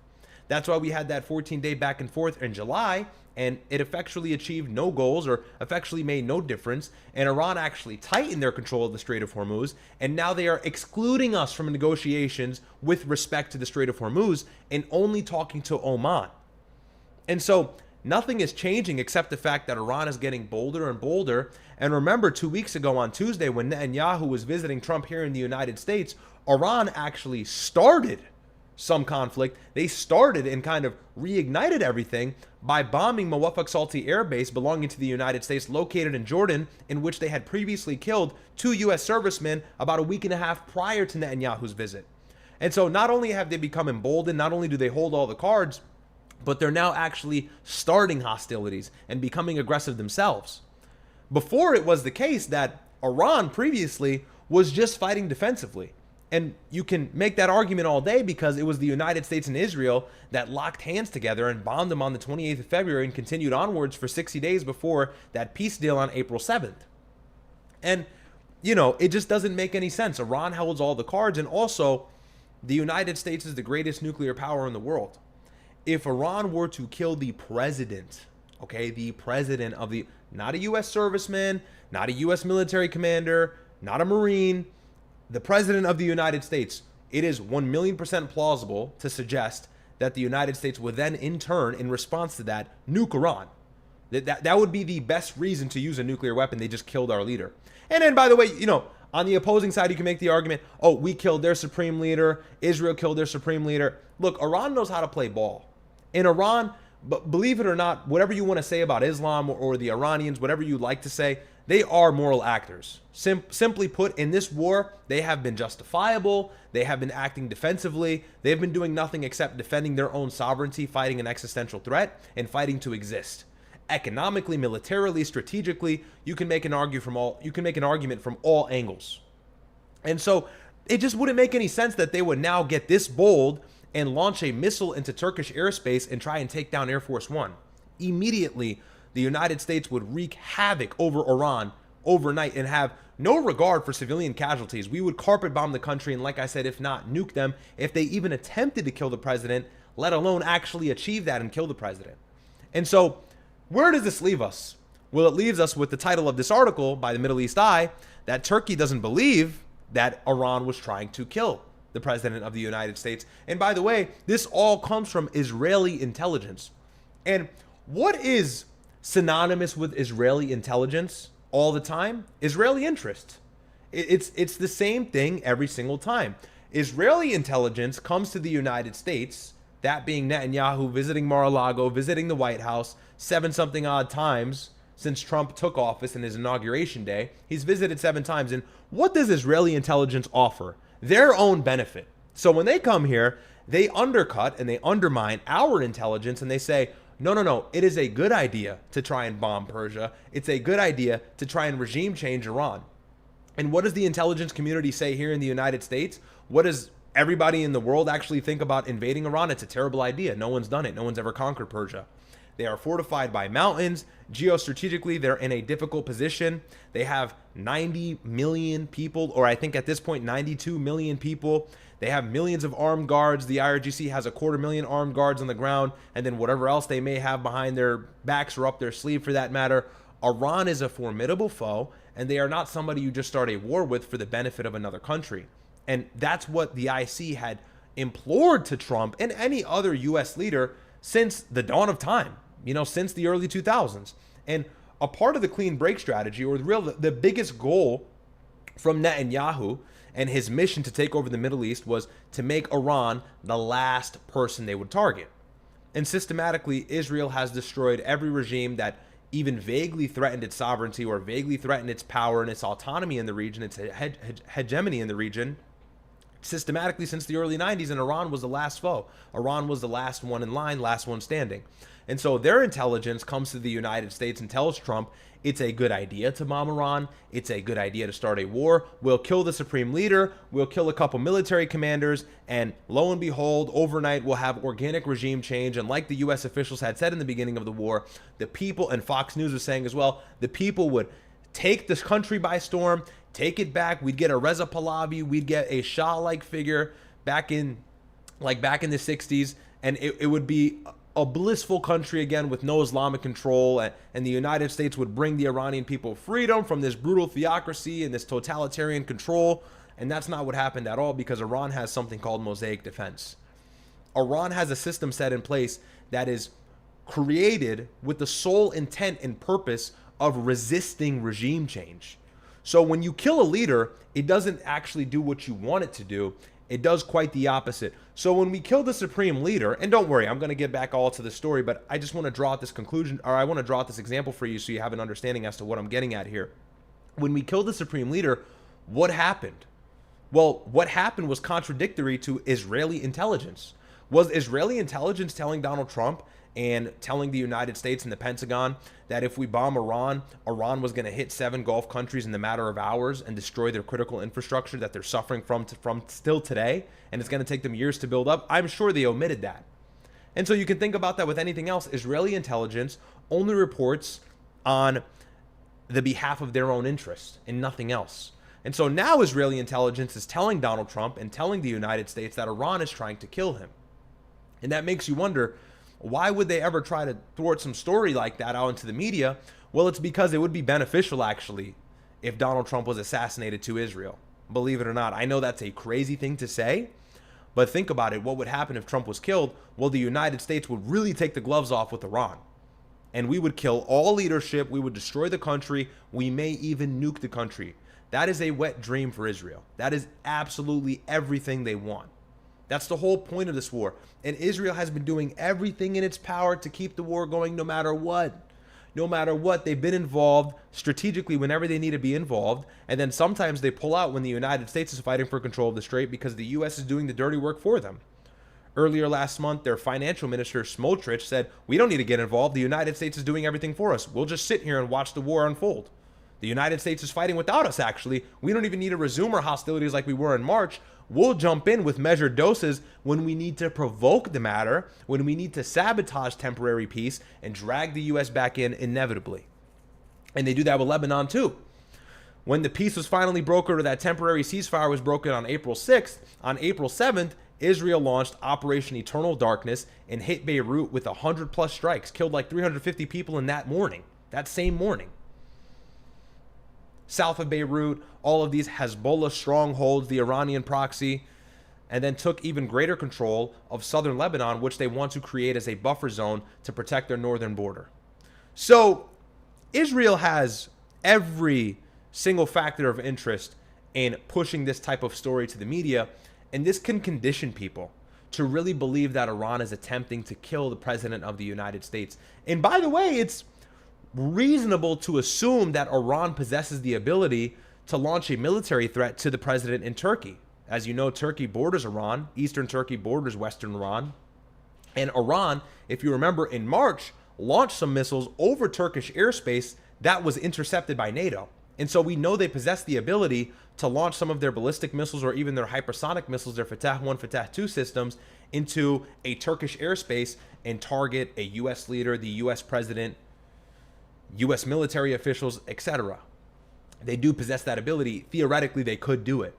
That's why we had that 14-day back and forth in July, and it effectually achieved no goals, or effectually made no difference, and Iran actually tightened their control of the Strait of Hormuz, and now they are excluding us from negotiations with respect to the Strait of Hormuz and only talking to Oman. And so nothing is changing except the fact that Iran is getting bolder and bolder. And remember, 2 weeks ago on Tuesday, when Netanyahu was visiting Trump here in the United States, Iran actually started some conflict. They started and kind of reignited everything by bombing Muwaffaq Salti Air Base belonging to the United States, located in Jordan, in which they had previously killed 2 U.S. servicemen about a week and a half prior to Netanyahu's visit. And so not only have they become emboldened, not only do they hold all the cards, but they're now actually starting hostilities and becoming aggressive themselves. Before, it was the case that Iran previously was just fighting defensively. And you can make that argument all day because it was the United States and Israel that locked hands together and bombed them on the 28th of February and continued onwards for 60 days before that peace deal on April 7th. And, you know, it just doesn't make any sense. Iran holds all the cards, and also the United States is the greatest nuclear power in the world. If Iran were to kill the president, okay, the president of the, not a U.S. serviceman, not a U.S. military commander, not a Marine, the president of the United States, it is 1,000,000% plausible to suggest that the United States would then, in turn, in response to that, nuke Iran. That would be the best reason to use a nuclear weapon. They just killed our leader. And then, by the way, you know, on the opposing side, you can make the argument, oh, we killed their supreme leader, Israel killed their supreme leader. Look, Iran knows how to play ball. In Iran, but believe it or not, whatever you want to say about Islam or the Iranians, whatever you like to say, they are moral actors. Simply put, in this war, they have been justifiable. They have been acting defensively. They've been doing nothing except defending their own sovereignty, fighting an existential threat, and fighting to exist. Economically, militarily, strategically, you can make an argument from all angles. And so it just wouldn't make any sense that they would now get this bold and launch a missile into Turkish airspace and try and take down Air Force One. Immediately, the United States would wreak havoc over Iran overnight and have no regard for civilian casualties. We would carpet bomb the country and, like I said, if not nuke them, if they even attempted to kill the president, let alone actually achieve that and kill the president. And so, where does this leave us? Well, it leaves us with the title of this article by the Middle East Eye, that Turkey doesn't believe that Iran was trying to kill the president of the United States. And by the way, this all comes from Israeli intelligence. And what is synonymous with Israeli intelligence all the time? Israeli interest. It's the same thing every single time. Israeli intelligence comes to the United States, that being Netanyahu visiting Mar-a-Lago, visiting the White House 7-something odd times since Trump took office in his inauguration day. He's visited 7 times. And what does Israeli intelligence offer? Their own benefit. So when they come here, they undercut and they undermine our intelligence, and they say, no, no, no, it is a good idea to try and bomb Persia. It's a good idea to try and regime change Iran. And what does the intelligence community say here in the United States? What does everybody in the world actually think about invading Iran? It's a terrible idea. No one's done it. No one's ever conquered Persia. They are fortified by mountains. Geostrategically, they're in a difficult position. They have 90 million people, or I think at this point, 92 million people. They have millions of armed guards. The IRGC has 250,000 armed guards on the ground, and then whatever else they may have behind their backs or up their sleeve for that matter. Iran is a formidable foe, and they are not somebody you just start a war with for the benefit of another country. And that's what the IC had implored to Trump and any other U.S. leader since the dawn of time, since the early 2000s. And a part of the clean break strategy, or the biggest goal from Netanyahu and his mission to take over the Middle East, was to make Iran the last person they would target. And systematically, Israel has destroyed every regime that even vaguely threatened its sovereignty or vaguely threatened its power and its autonomy in the region, its hegemony in the region, systematically since the early 90s, and Iran was the last foe. Iran was the last one in line, last one standing. And so their intelligence comes to the United States and tells Trump it's a good idea to bomb Iran. It's a good idea to start a war. We'll kill the supreme leader. We'll kill a couple military commanders. And lo and behold, overnight, we'll have organic regime change. And like the U.S. officials had said in the beginning of the war, the people, and Fox News was saying as well, the people would take this country by storm, take it back. We'd get a Reza Pahlavi. We'd get a Shah-like figure back in the 60s. And it would be a blissful country again with no Islamic control, and the United States would bring the Iranian people freedom from this brutal theocracy and this totalitarian control. And that's not what happened at all, because Iran has something called mosaic defense. Iran has a system set in place that is created with the sole intent and purpose of resisting regime change. So when you kill a leader, it doesn't actually do what you want it to do. It does quite the opposite. So when we kill the supreme leader, and don't worry, I'm going to get back all to the story, but I just want to draw out this conclusion, or I want to draw out this example for you so you have an understanding as to what I'm getting at here. When we killed the supreme leader, what happened? Well, what happened was contradictory to Israeli intelligence. Was Israeli intelligence telling Donald Trump and telling the United States and the Pentagon that if we bomb Iran, Iran was going to hit 7 Gulf countries in the matter of hours and destroy their critical infrastructure that they're suffering from still today, and it's going to take them years to build up? I'm sure they omitted that. And so you can think about that with anything else. Israeli intelligence only reports on the behalf of their own interests and nothing else. And so now Israeli intelligence is telling Donald Trump and telling the United States that Iran is trying to kill him. And that makes you wonder, why would they ever try to thwart some story like that out into the media? Well, it's because it would be beneficial, actually, if Donald Trump was assassinated to Israel. Believe it or not. I know that's a crazy thing to say, but think about it. What would happen if Trump was killed? Well, the United States would really take the gloves off with Iran. And we would kill all leadership. We would destroy the country. We may even nuke the country. That is a wet dream for Israel. That is absolutely everything they want. That's the whole point of this war. And Israel has been doing everything in its power to keep the war going no matter what. No matter what, they've been involved strategically whenever they need to be involved. And then sometimes they pull out when the United States is fighting for control of the Strait because the U.S. is doing the dirty work for them. Earlier last month, their financial minister, Smotrich, said, we don't need to get involved. The United States is doing everything for us. We'll just sit here and watch the war unfold. The United States is fighting without us, actually. We don't even need to resume our hostilities like we were in March. We'll jump in with measured doses when we need to provoke the matter, when we need to sabotage temporary peace and drag the U.S. back in inevitably. And they do that with Lebanon too. When the peace was finally brokered, or that temporary ceasefire was broken on April 6th, on April 7th, Israel launched Operation Eternal Darkness and hit Beirut with 100+ strikes, killed like 350 people in that morning, that same morning. South of Beirut, all of these Hezbollah strongholds, the Iranian proxy, and then took even greater control of southern Lebanon, which they want to create as a buffer zone to protect their northern border. So Israel has every single factor of interest in pushing this type of story to the media, and this can condition people to really believe that Iran is attempting to kill the president of the United States. And by the way, it's reasonable to assume that Iran possesses the ability to launch a military threat to the president in Turkey. As you know, Turkey borders Iran. Eastern Turkey borders Western Iran. And Iran, if you remember, in March, launched some missiles over Turkish airspace that was intercepted by NATO. And so we know they possess the ability to launch some of their ballistic missiles or even their hypersonic missiles, their Fatah 1, Fatah 2 systems, into a Turkish airspace and target a U.S. leader, the U.S. president, U.S. military officials, etc. They do possess that ability. Theoretically, they could do it.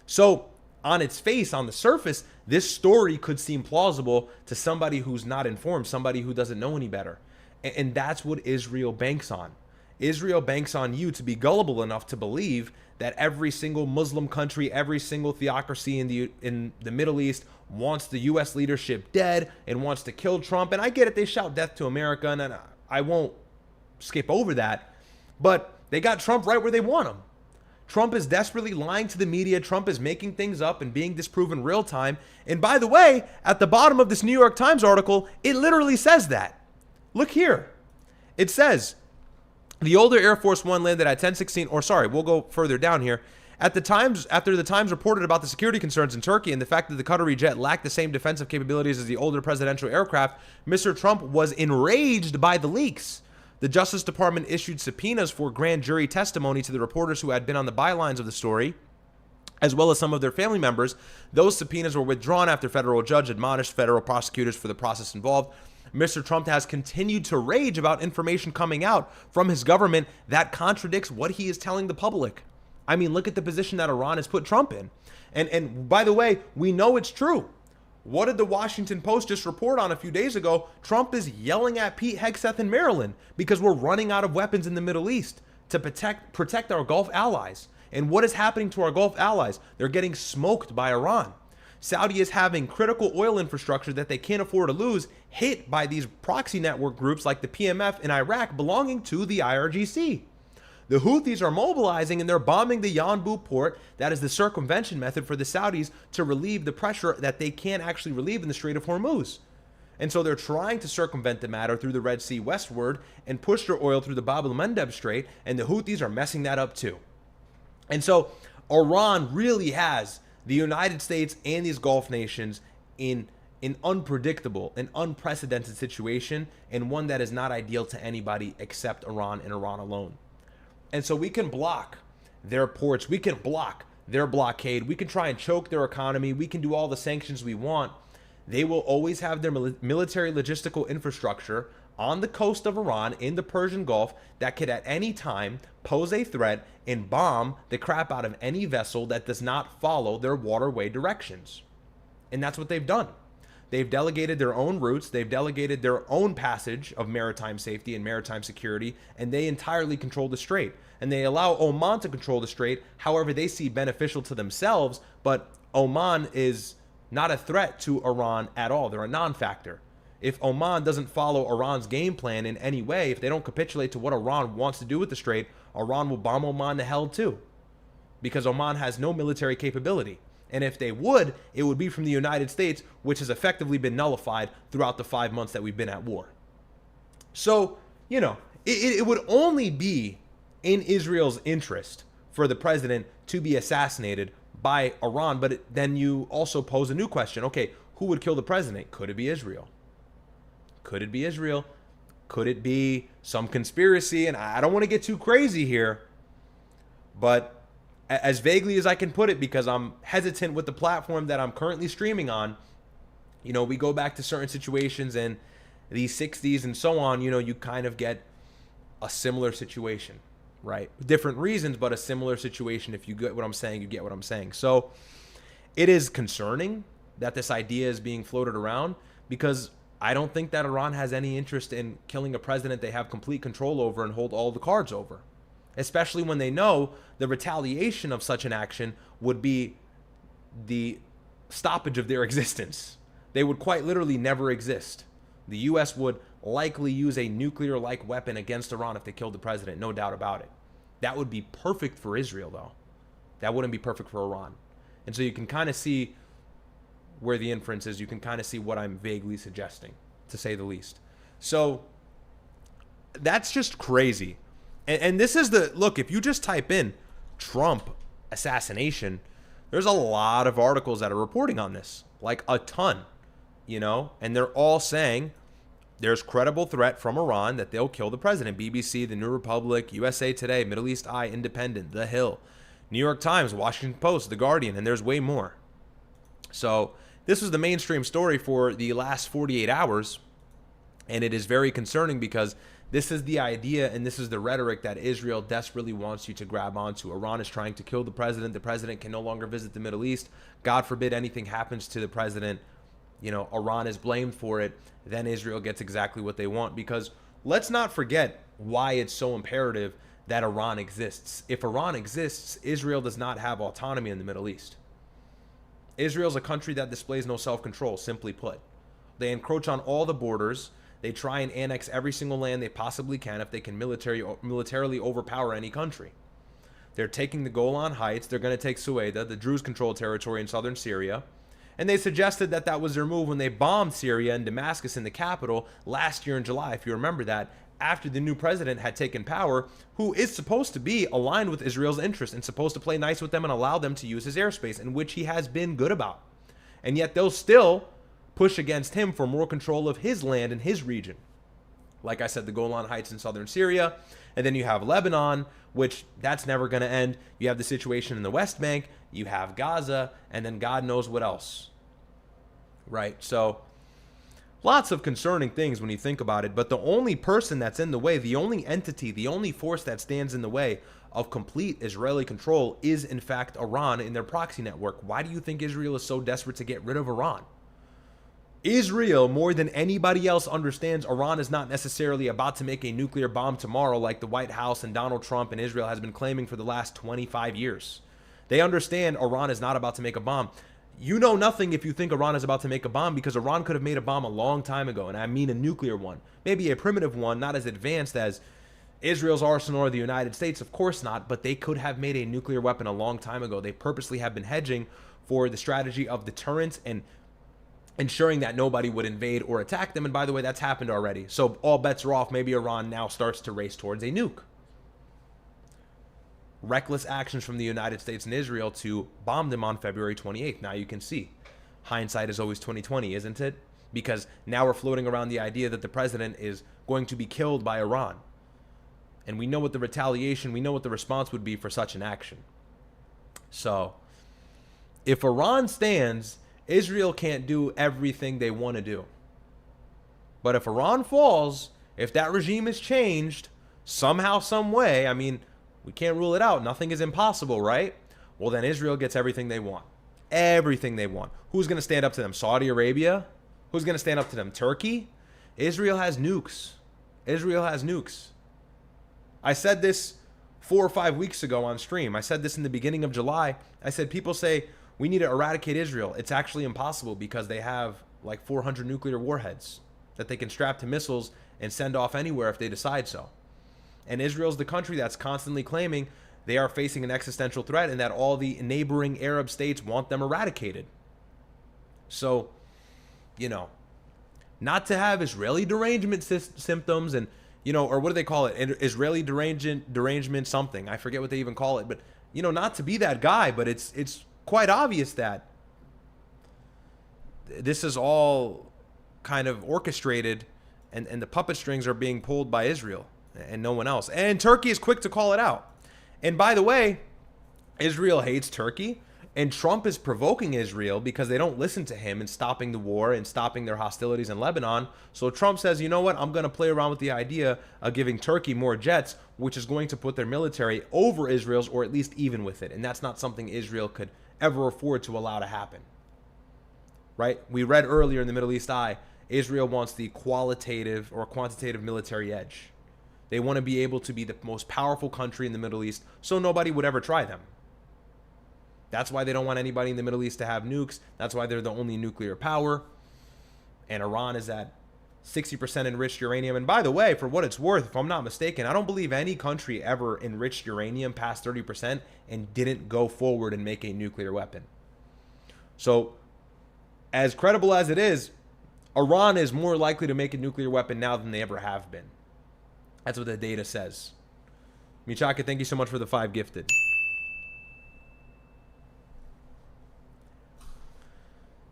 So on its face, on the surface, this story could seem plausible to somebody who's not informed, somebody who doesn't know any better. And that's what Israel banks on. Israel banks on you to be gullible enough to believe that every single Muslim country, every single theocracy in the Middle East wants the U.S. leadership dead and wants to kill Trump. And I get it, they shout death to America, and I won't skip over that. But they got Trump right where they want him. Trump is desperately lying to the media. Trump is making things up and being disproven real time. And by the way, at the bottom of this New York Times article, it literally says that. Look here. It says, the older Air Force One landed at 10:16, or sorry, we'll go further down here. At the Times, after the Times reported about the security concerns in Turkey and the fact that the Qatari jet lacked the same defensive capabilities as the older presidential aircraft, Mr. Trump was enraged by the leaks. The Justice Department issued subpoenas for grand jury testimony to the reporters who had been on the bylines of the story, as well as some of their family members. Those subpoenas were withdrawn after a federal judge admonished federal prosecutors for the process involved. Mr. Trump has continued to rage about information coming out from his government that contradicts what he is telling the public. I mean, look at the position that Iran has put Trump in. And by the way, we know it's true. What did the Washington Post just report on a few days ago? Trump is yelling at Pete Hegseth in Maryland because we're running out of weapons in the Middle East to protect our Gulf allies. And what is happening to our Gulf allies? They're getting smoked by Iran. Saudi is having critical oil infrastructure that they can't afford to lose hit by these proxy network groups like the PMF in Iraq belonging to the IRGC. The Houthis are mobilizing and they're bombing the Yanbu port. That is the circumvention method for the Saudis to relieve the pressure that they can't actually relieve in the Strait of Hormuz. And so they're trying to circumvent the matter through the Red Sea westward and push their oil through the Bab el-Mandeb Strait, and the Houthis are messing that up too. And so Iran really has the United States and these Gulf nations in an unpredictable and unprecedented situation, and one that is not ideal to anybody except Iran and Iran alone. And so we can block their ports, we can block their blockade, we can try and choke their economy, we can do all the sanctions we want. They will always have their military logistical infrastructure on the coast of Iran in the Persian Gulf that could at any time pose a threat and bomb the crap out of any vessel that does not follow their waterway directions. And that's what they've done. They've delegated their own routes, they've delegated their own passage of maritime safety and maritime security, and they entirely control the strait. And they allow Oman to control the strait however they see beneficial to themselves, but Oman is not a threat to Iran at all. They're a non-factor. If Oman doesn't follow Iran's game plan in any way, if they don't capitulate to what Iran wants to do with the strait, Iran will bomb Oman to hell too, because Oman has no military capability. And if they would, it would be from the United States, which has effectively been nullified throughout the 5 months that we've been at war. So, you know, it would only be in Israel's interest for the president to be assassinated by Iran. But then you also pose a new question. Okay, who would kill the president? Could it be Israel? Could it be Israel? Could it be some conspiracy? And I don't want to get too crazy here, but as vaguely as I can put it, because I'm hesitant with the platform that I'm currently streaming on, you know, we go back to certain situations in the 60s and so on, you know, you kind of get a similar situation, right? Different reasons, but a similar situation. If you get what I'm saying, you get what I'm saying. So it is concerning that this idea is being floated around, because I don't think that Iran has any interest in killing a president they have complete control over and hold all the cards over, especially when they know the retaliation of such an action would be the stoppage of their existence. They would quite literally never exist. The U.S. would likely use a nuclear-like weapon against Iran if they killed the president, no doubt about it. That would be perfect for Israel, though. That wouldn't be perfect for Iran. And so you can kind of see where the inference is. You can kind of see what I'm vaguely suggesting, to say the least. So that's just crazy. And this is the look. If you just type in Trump assassination, There's a lot of articles that are reporting on this, like a ton, and they're all saying there's credible threat from Iran that they'll kill the president. BBC, The New Republic, USA Today, Middle East Eye, Independent, The Hill, New York Times, Washington Post, The Guardian, and there's way more. So this was the mainstream story for the last 48 hours, and it is very concerning because this is the idea and this is the rhetoric that Israel desperately wants you to grab onto. Iran is trying to kill the president. The president can no longer visit the Middle East. God forbid anything happens to the president. Iran is blamed for it. Then Israel gets exactly what they want, because let's not forget why it's so imperative that Iran exists. If Iran exists, Israel does not have autonomy in the Middle East. Israel is a country that displays no self-control, simply put. They encroach on all the borders. They try and annex every single land they possibly can if they can militarily overpower any country. They're taking the Golan Heights. They're going to take Sueda, the Druze-controlled territory in southern Syria. And they suggested that that was their move when they bombed Syria and Damascus in the capital last year in July, if you remember that, after the new president had taken power, who is supposed to be aligned with Israel's interests and supposed to play nice with them and allow them to use his airspace, in which he has been good about. And yet they'll still push against him for more control of his land and his region. Like I said, the Golan Heights in southern Syria. And then you have Lebanon, which that's never going to end. You have the situation in the West Bank. You have Gaza. And then God knows what else. Right? So lots of concerning things when you think about it. But the only person that's in the way, the only entity, the only force that stands in the way of complete Israeli control is, in fact, Iran in their proxy network. Why do you think Israel is so desperate to get rid of Iran? Israel, more than anybody else, understands Iran is not necessarily about to make a nuclear bomb tomorrow like the White House and Donald Trump and Israel has been claiming for the last 25 years. They understand Iran is not about to make a bomb. You know nothing if you think Iran is about to make a bomb, because Iran could have made a bomb a long time ago, and I mean a nuclear one. Maybe a primitive one, not as advanced as Israel's arsenal or the United States, of course not, but they could have made a nuclear weapon a long time ago. They purposely have been hedging for the strategy of deterrence and ensuring that nobody would invade or attack them. And by the way, that's happened already. So all bets are off. Maybe Iran now starts to race towards a nuke. Reckless actions from the United States and Israel to bomb them on February 28th. Now you can see. Hindsight is always 20/20, isn't it? Because now we're floating around the idea that the president is going to be killed by Iran. And we know what the retaliation, we know what the response would be for such an action. So if Iran stands, Israel can't do everything they want to do. But if Iran falls, if that regime is changed, somehow, some way, I mean, we can't rule it out. Nothing is impossible, right? Well, then Israel gets everything they want. Everything they want. Who's going to stand up to them? Saudi Arabia? Who's going to stand up to them? Turkey? Israel has nukes. Israel has nukes. I said this 4 or 5 weeks ago on stream. I said this in the beginning of July. I said, people say, we need to eradicate Israel. It's actually impossible because they have like 400 nuclear warheads that they can strap to missiles and send off anywhere if they decide so. And Israel's the country that's constantly claiming they are facing an existential threat and that all the neighboring Arab states want them eradicated. So, not to have Israeli derangement symptoms and, or what do they call it? Israeli derangement something. I forget what they even call it. But, not to be that guy, but it's quite obvious that this is all kind of orchestrated and the puppet strings are being pulled by Israel and no one else. And Turkey is quick to call it out. And by the way, Israel hates Turkey, and Trump is provoking Israel because they don't listen to him in stopping the war and stopping their hostilities in Lebanon. So Trump says, you know what, I'm going to play around with the idea of giving Turkey more jets, which is going to put their military over Israel's, or at least even with it. And that's not something Israel could ever afford to allow to happen. Right? We read earlier in the Middle East Eye, Israel wants the qualitative or quantitative military edge. They want to be able to be the most powerful country in the Middle East so nobody would ever try them. That's why they don't want anybody in the Middle East to have nukes. That's why they're the only nuclear power. And Iran is at 60% enriched uranium. And by the way, for what it's worth, if I'm not mistaken, I don't believe any country ever enriched uranium past 30% and didn't go forward and make a nuclear weapon. So, as credible as it is, Iran is more likely to make a nuclear weapon now than they ever have been. That's what the data says. Michaka, thank you so much for the 5 gifted.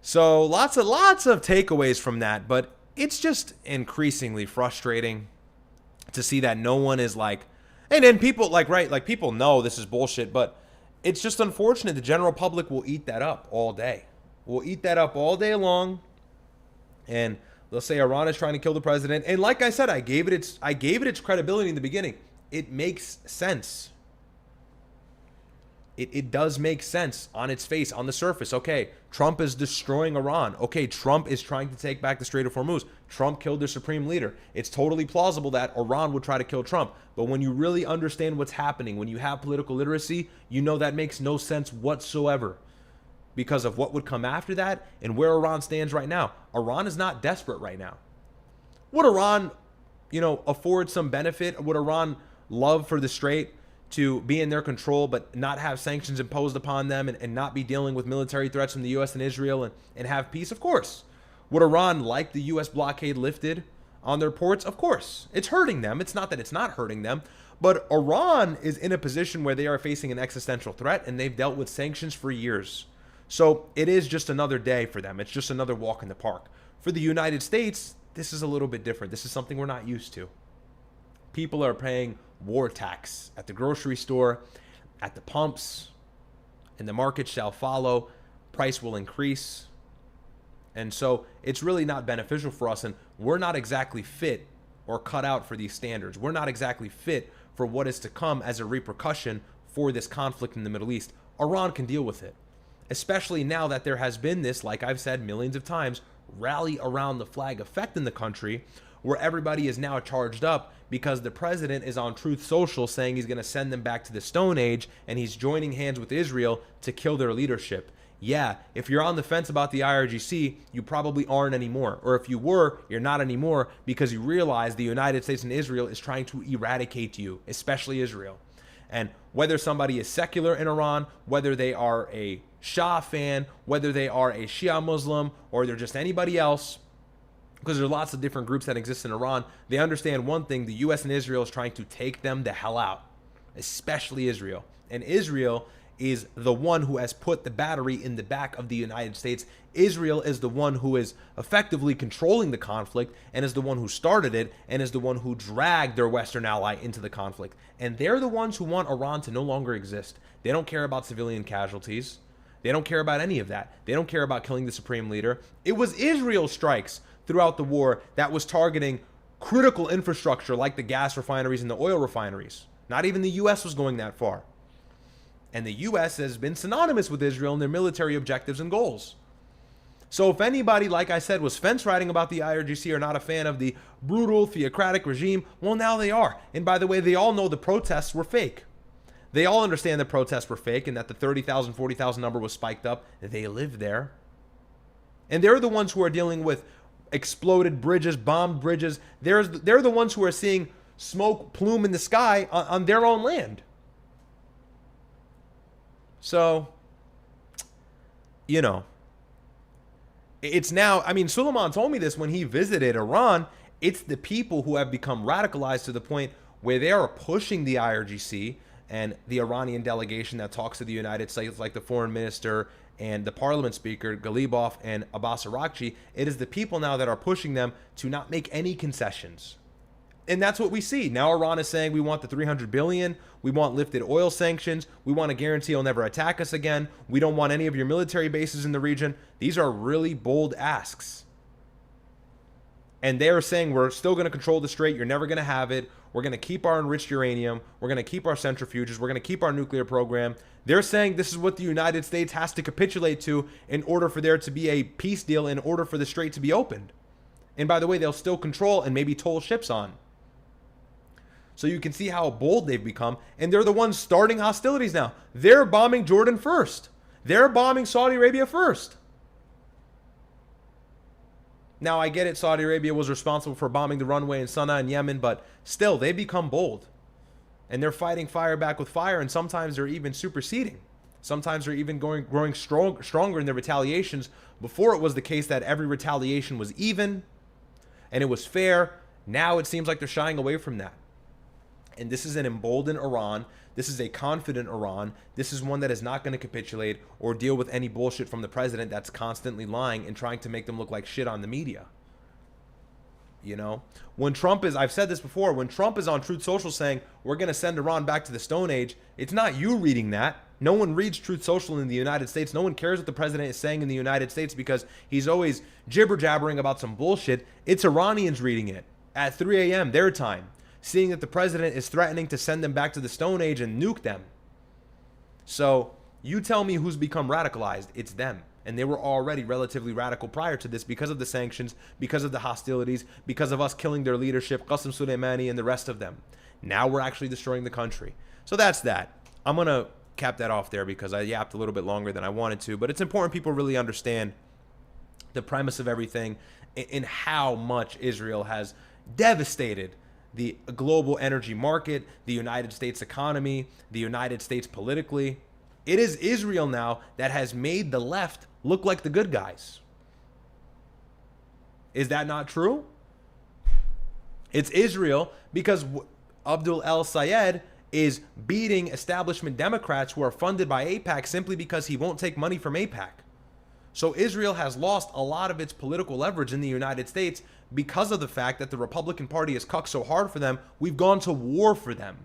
So lots of takeaways from that, but it's just increasingly frustrating to see that no one is like, and then people like, right, like people know this is bullshit, but it's just unfortunate the general public will eat that up all day. We'll eat that up all day long, and they'll say Iran is trying to kill the president. And like I said, I gave it its credibility in the beginning. It makes sense. It does make sense on its face, on the surface. Okay, Trump is destroying Iran. Okay, Trump is trying to take back the Strait of Hormuz. Trump killed their supreme leader. It's totally plausible that Iran would try to kill Trump. But when you really understand what's happening, when you have political literacy, you know that makes no sense whatsoever because of what would come after that and where Iran stands right now. Iran is not desperate right now. Would Iran, afford some benefit? Would Iran love for the Strait to be in their control but not have sanctions imposed upon them and not be dealing with military threats from the U.S. and Israel and have peace? Of course. Would Iran like the U.S. blockade lifted on their ports? Of course. It's hurting them. It's not that it's not hurting them. But Iran is in a position where they are facing an existential threat, and they've dealt with sanctions for years. So it is just another day for them. It's just another walk in the park. For the United States, this is a little bit different. This is something we're not used to. People are paying war tax at the grocery store, at the pumps, and the market shall follow. Price will increase. And so it's really not beneficial for us, and we're not exactly fit or cut out for these standards. We're not exactly fit for what is to come as a repercussion for this conflict in the Middle East. Iran can deal with it, especially now that there has been this, like I've said millions of times, rally around the flag effect in the country, where everybody is now charged up because the president is on Truth Social saying he's going to send them back to the Stone Age, and he's joining hands with Israel to kill their leadership. Yeah, if you're on the fence about the IRGC, you probably aren't anymore. Or if you were, you're not anymore, because you realize the United States and Israel is trying to eradicate you, especially Israel. And whether somebody is secular in Iran, whether they are a Shah fan, whether they are a Shia Muslim, or they're just anybody else, because there's lots of different groups that exist in Iran, they understand one thing: the U.S. and Israel is trying to take them the hell out, especially Israel. And Israel is the one who has put the battery in the back of the United States. Israel is the one who is effectively controlling the conflict, and is the one who started it, and is the one who dragged their Western ally into the conflict. And they're the ones who want Iran to no longer exist. They don't care about civilian casualties. They don't care about any of that. They don't care about killing the supreme leader. It was Israel's strikes throughout the war that was targeting critical infrastructure like the gas refineries and the oil refineries. Not even the U.S. was going that far. And the U.S. has been synonymous with Israel in their military objectives and goals. So if anybody, like I said, was fence riding about the IRGC or not a fan of the brutal theocratic regime, well, now they are. And by the way, they all know the protests were fake. They all understand the protests were fake and that the 30,000, 40,000 number was spiked up. They live there. And they're the ones who are dealing with exploded bridges, bombed bridges. They're the ones who are seeing smoke plume in the sky on their own land. So, it's now, Suleiman told me this when he visited Iran. It's the people who have become radicalized to the point where they are pushing the IRGC and the Iranian delegation that talks to the United States, like the foreign minister and the parliament speaker, Ghalibaf and Abbas Araghchi. It is the people now that are pushing them to not make any concessions. And that's what we see. Now Iran is saying we want the $300 billion. We want lifted oil sanctions. We want a guarantee he'll never attack us again. We don't want any of your military bases in the region. These are really bold asks. And they are saying we're still going to control the Strait. You're never going to have it. We're going to keep our enriched uranium. We're going to keep our centrifuges. We're going to keep our nuclear program. They're saying this is what the United States has to capitulate to in order for there to be a peace deal, in order for the Strait to be opened. And by the way, they'll still control and maybe toll ships on. So you can see how bold they've become. And they're the ones starting hostilities now. They're bombing Jordan first. They're bombing Saudi Arabia first. Now, I get it. Saudi Arabia was responsible for bombing the runway in Sana'a in Yemen. But still, they become bold. And they're fighting fire back with fire. And sometimes they're even superseding. Sometimes they're even growing stronger in their retaliations. Before, it was the case that every retaliation was even and it was fair. Now it seems like they're shying away from that. And this is an emboldened Iran. This is a confident Iran. This is one that is not going to capitulate or deal with any bullshit from the president that's constantly lying and trying to make them look like shit on the media. You know, when Trump is, I've said this before, when Trump is on Truth Social saying we're going to send Iran back to the Stone Age, it's not you reading that. No one reads Truth Social in the United States. No one cares what the president is saying in the United States because he's always jibber jabbering about some bullshit. It's Iranians reading it at 3 a.m. their time, seeing that the president is threatening to send them back to the Stone Age and nuke them. So you tell me who's become radicalized. It's them. And they were already relatively radical prior to this because of the sanctions, because of the hostilities, because of us killing their leadership, Qasem Soleimani and the rest of them. Now we're actually destroying the country. So that's that. I'm going to cap that off there because I yapped a little bit longer than I wanted to. But it's important people really understand the premise of everything and how much Israel has devastated the global energy market, the United States economy, the United States politically. It is Israel now that has made the left look like the good guys. Is that not true? It's Israel because Abdul El-Sayed is beating establishment Democrats who are funded by AIPAC simply because he won't take money from AIPAC. So Israel has lost a lot of its political leverage in the United States because of the fact that the Republican Party has cucked so hard for them. We've gone to war for them.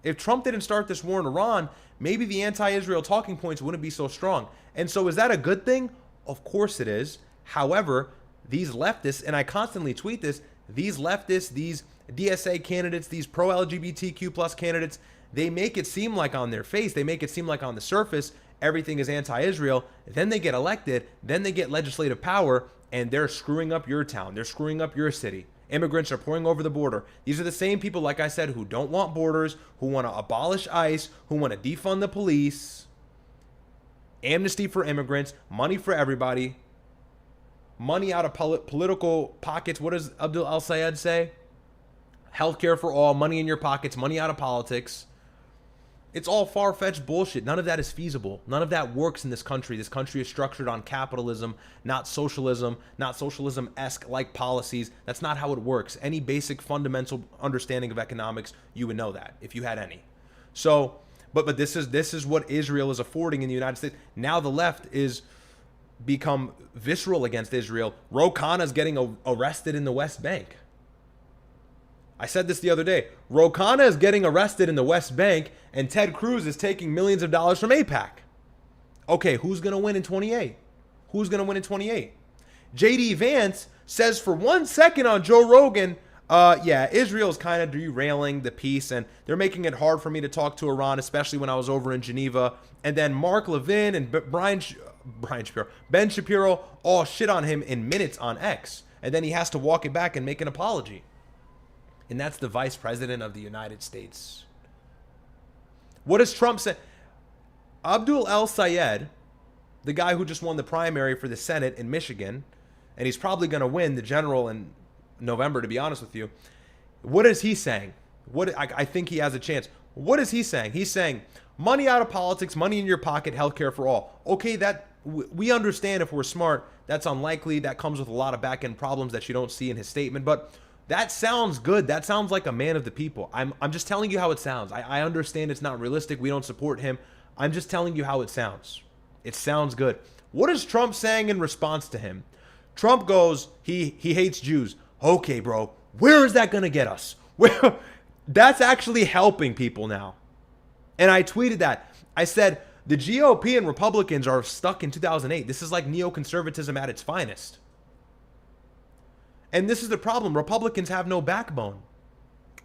If Trump didn't start this war in Iran, maybe the anti-Israel talking points wouldn't be so strong. And so is that a good thing? Of course it is. However, these leftists, and I constantly tweet this, these leftists, these DSA candidates, these pro-LGBTQ plus candidates, they make it seem like on their face, they make it seem like on the surface, everything is anti-Israel. Then they get elected, then they get legislative power, and they're screwing up your town. They're screwing up your city. Immigrants are pouring over the border. These are the same people, like I said, who don't want borders, who want to abolish ICE, who want to defund the police, amnesty for immigrants, money for everybody, money out of political pockets. What does Abdul El-Sayed say? Healthcare for all, money in your pockets, money out of politics. It's all far-fetched bullshit. None of that is feasible. None of that works in this country. This country is structured on capitalism, not socialism, not socialism-esque like policies. That's not how it works. Any basic fundamental understanding of economics, you would know that if you had any. So, but this is what Israel is affording in the United States. Now the left is become visceral against Israel. Ro Khanna is getting arrested in the West Bank. I said this the other day. Ro Khanna is getting arrested in the West Bank, and Ted Cruz is taking millions of dollars from AIPAC. Okay, who's going to win in 28? Who's going to win in 28? J.D. Vance says for 1 second on Joe Rogan, yeah, Israel's kind of derailing the peace, and they're making it hard for me to talk to Iran, especially when I was over in Geneva. And then Mark Levin and Ben Shapiro all shit on him in minutes on X. And then he has to walk it back and make an apology. And that's the vice president of the United States. What does Trump say? Abdul El-Sayed, the guy who just won the primary for the Senate in Michigan, and he's probably going to win the general in November, to be honest with you. What is he saying? I think he has a chance. What is he saying? He's saying money out of politics, money in your pocket, healthcare for all. Okay, that we understand if we're smart. That's unlikely. That comes with a lot of back-end problems that you don't see in his statement, but that sounds good. That sounds like a man of the people. I'm just telling you how it sounds. I understand it's not realistic. We don't support him. I'm just telling you how it sounds. It sounds good. What is Trump saying in response to him? Trump goes, he hates Jews. Okay, bro, where is that going to get us? Where? That's actually helping people now. And I tweeted that. I said, the GOP and Republicans are stuck in 2008. This is like neoconservatism at its finest. And this is the problem. Republicans have no backbone.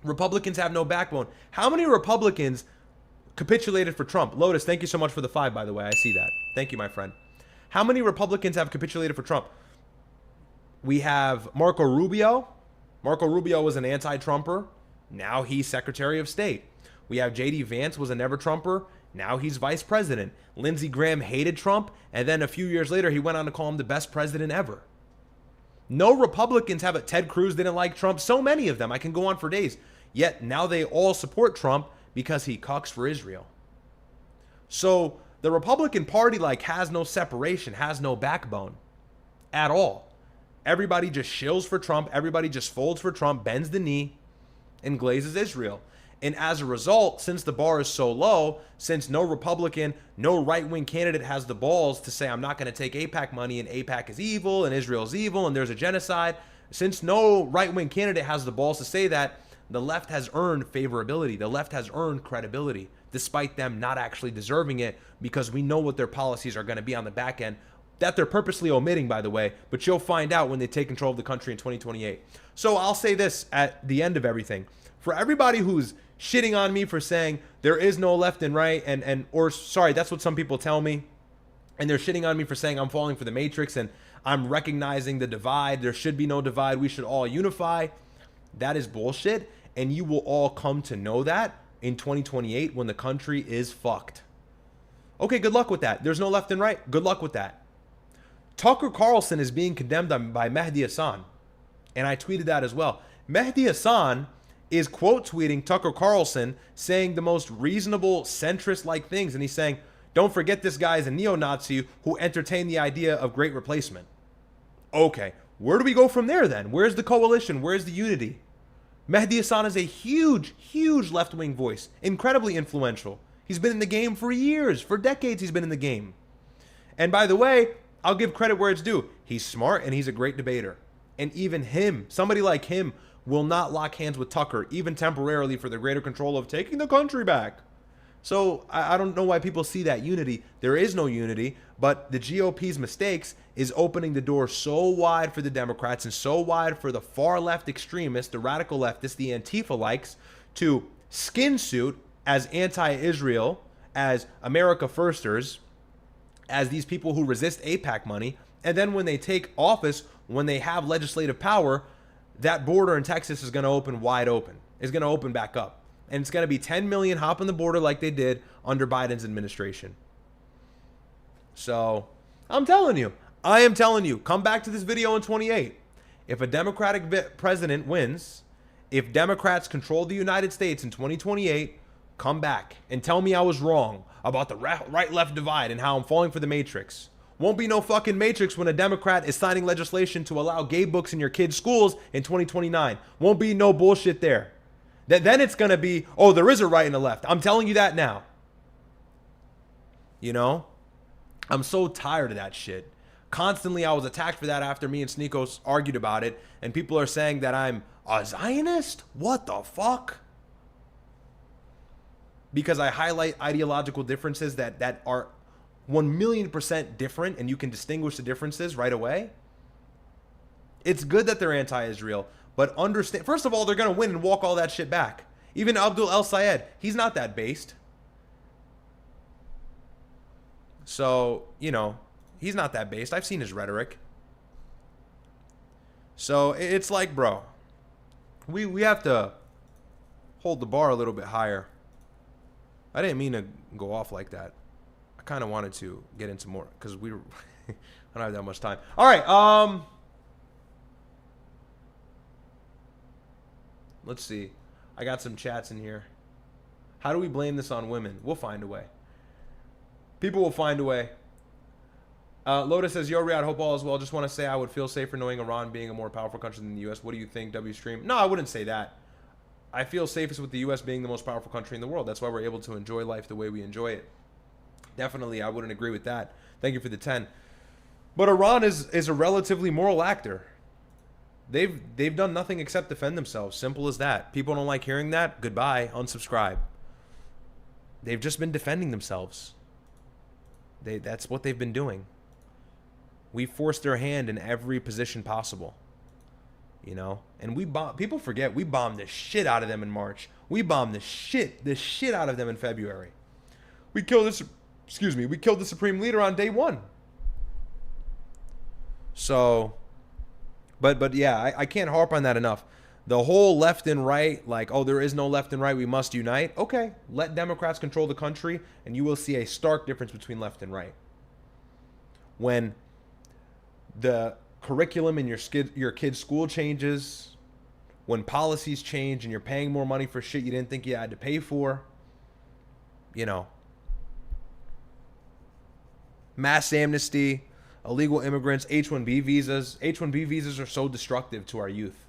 Republicans have no backbone. How many Republicans capitulated for Trump? Lotus, thank you so much for the 5, by the way. I see that. Thank you, my friend. How many Republicans have capitulated for Trump? We have Marco Rubio. Marco Rubio was an anti-Trumper. Now he's Secretary of State. We have J.D. Vance, was a never-Trumper. Now he's vice president. Lindsey Graham hated Trump, and then a few years later, he went on to call him the best president ever. No Republicans have it. Ted Cruz didn't like Trump. So many of them. I can go on for days. Yet now they all support Trump because he cucks for Israel. So the Republican Party has no separation, has no backbone at all. Everybody just shills for Trump. Everybody just folds for Trump, bends the knee. and glazes Israel. And as a result, since the bar is so low, since no Republican, no right-wing candidate has the balls to say, I'm not going to take AIPAC money and AIPAC is evil and Israel's evil and there's a genocide, since no right-wing candidate has the balls to say that, the left has earned favorability. The left has earned credibility, despite them not actually deserving it, because we know what their policies are going to be on the back end, that they're purposely omitting, by the way, but you'll find out when they take control of the country in 2028. So I'll say this at the end of everything. For everybody who's shitting on me for saying there is no left and right, or sorry, that's what some people tell me, and they're shitting on me for saying I'm falling for the matrix and I'm recognizing the divide. There should be no divide. We should all unify. That is bullshit. And you will all come to know that in 2028 when the country is fucked. Okay, good luck with that. There's no left and right. Good luck with that. Tucker Carlson is being condemned by Mehdi Hasan. And I tweeted that as well. Mehdi Hasan is quote tweeting Tucker Carlson saying the most reasonable centrist-like things. And he's saying, don't forget this guy is a neo-Nazi who entertained the idea of great replacement. Okay, where do we go from there then? Where's the coalition? Where's the unity? Mehdi Hasan is a huge, huge left-wing voice, incredibly influential. He's been in the game for years, for decades he's been in the game. And by the way, I'll give credit where it's due. He's smart and he's a great debater. And even him, somebody like him, will not lock hands with Tucker, even temporarily, for the greater control of taking the country back. So I don't know why people see that unity. There is no unity, but the GOP's mistakes is opening the door so wide for the Democrats and so wide for the far left extremists, the radical leftists, the Antifa likes, to skin suit as anti-Israel, as America firsters, as these people who resist AIPAC money. And then when they take office, when they have legislative power, that border in Texas is going to open wide open. It's going to open back up. And it's going to be 10 million hopping the border like they did under Biden's administration. So I'm telling you, I am telling you, come back to this video in 28. If a Democratic president wins, if Democrats control the United States in 2028, come back and tell me I was wrong about the right-left divide and how I'm falling for the matrix. Won't be no fucking matrix when a Democrat is signing legislation to allow gay books in your kids' schools in 2029. Won't be no bullshit there. Then it's going to be, oh, there is a right and a left. I'm telling you that now. You know? I'm so tired of that shit. Constantly, I was attacked for that after me and Sneakos argued about it. And people are saying that I'm a Zionist? What the fuck? Because I highlight ideological differences that are 1,000,000% different, and you can distinguish the differences right away. It's good that they're anti-Israel. But understand, first of all, they're going to win and walk all that shit back. Even Abdul El Sayed, he's not that based. So, you know, he's not that based. I've seen his rhetoric. So it's like, bro, we have to hold the bar a little bit higher. I didn't mean to go off like that. I kind of wanted to get into more because I don't have that much time. All right, let's see. I got some chats in here. How do we blame this on women? We'll find a way. People will find a way. Lotus says, yo, Riyadh, hope all is well. Just want to say I would feel safer knowing Iran being a more powerful country than the U.S. What do you think, W-Stream? No, I wouldn't say that. I feel safest with the U.S. being the most powerful country in the world. That's why we're able to enjoy life the way we enjoy it. Definitely, I wouldn't agree with that. Thank you for the 10. But Iran is a relatively moral actor. They've done nothing except defend themselves. Simple as that. People don't like hearing that. Goodbye. Unsubscribe. They've just been defending themselves. That's what they've been doing. We forced their hand in every position possible. You know? And people forget we bombed the shit out of them in March. We bombed the shit out of them in February. We killed the Supreme Leader on day one. So, but yeah, I can't harp on that enough. The whole left and right, like, oh, there is no left and right, we must unite. Okay, let Democrats control the country, and you will see a stark difference between left and right. When the curriculum in your kid's school changes, when policies change and you're paying more money for shit you didn't think you had to pay for, you know, mass amnesty, illegal immigrants, H-1B visas. H-1B visas are so destructive to our youth.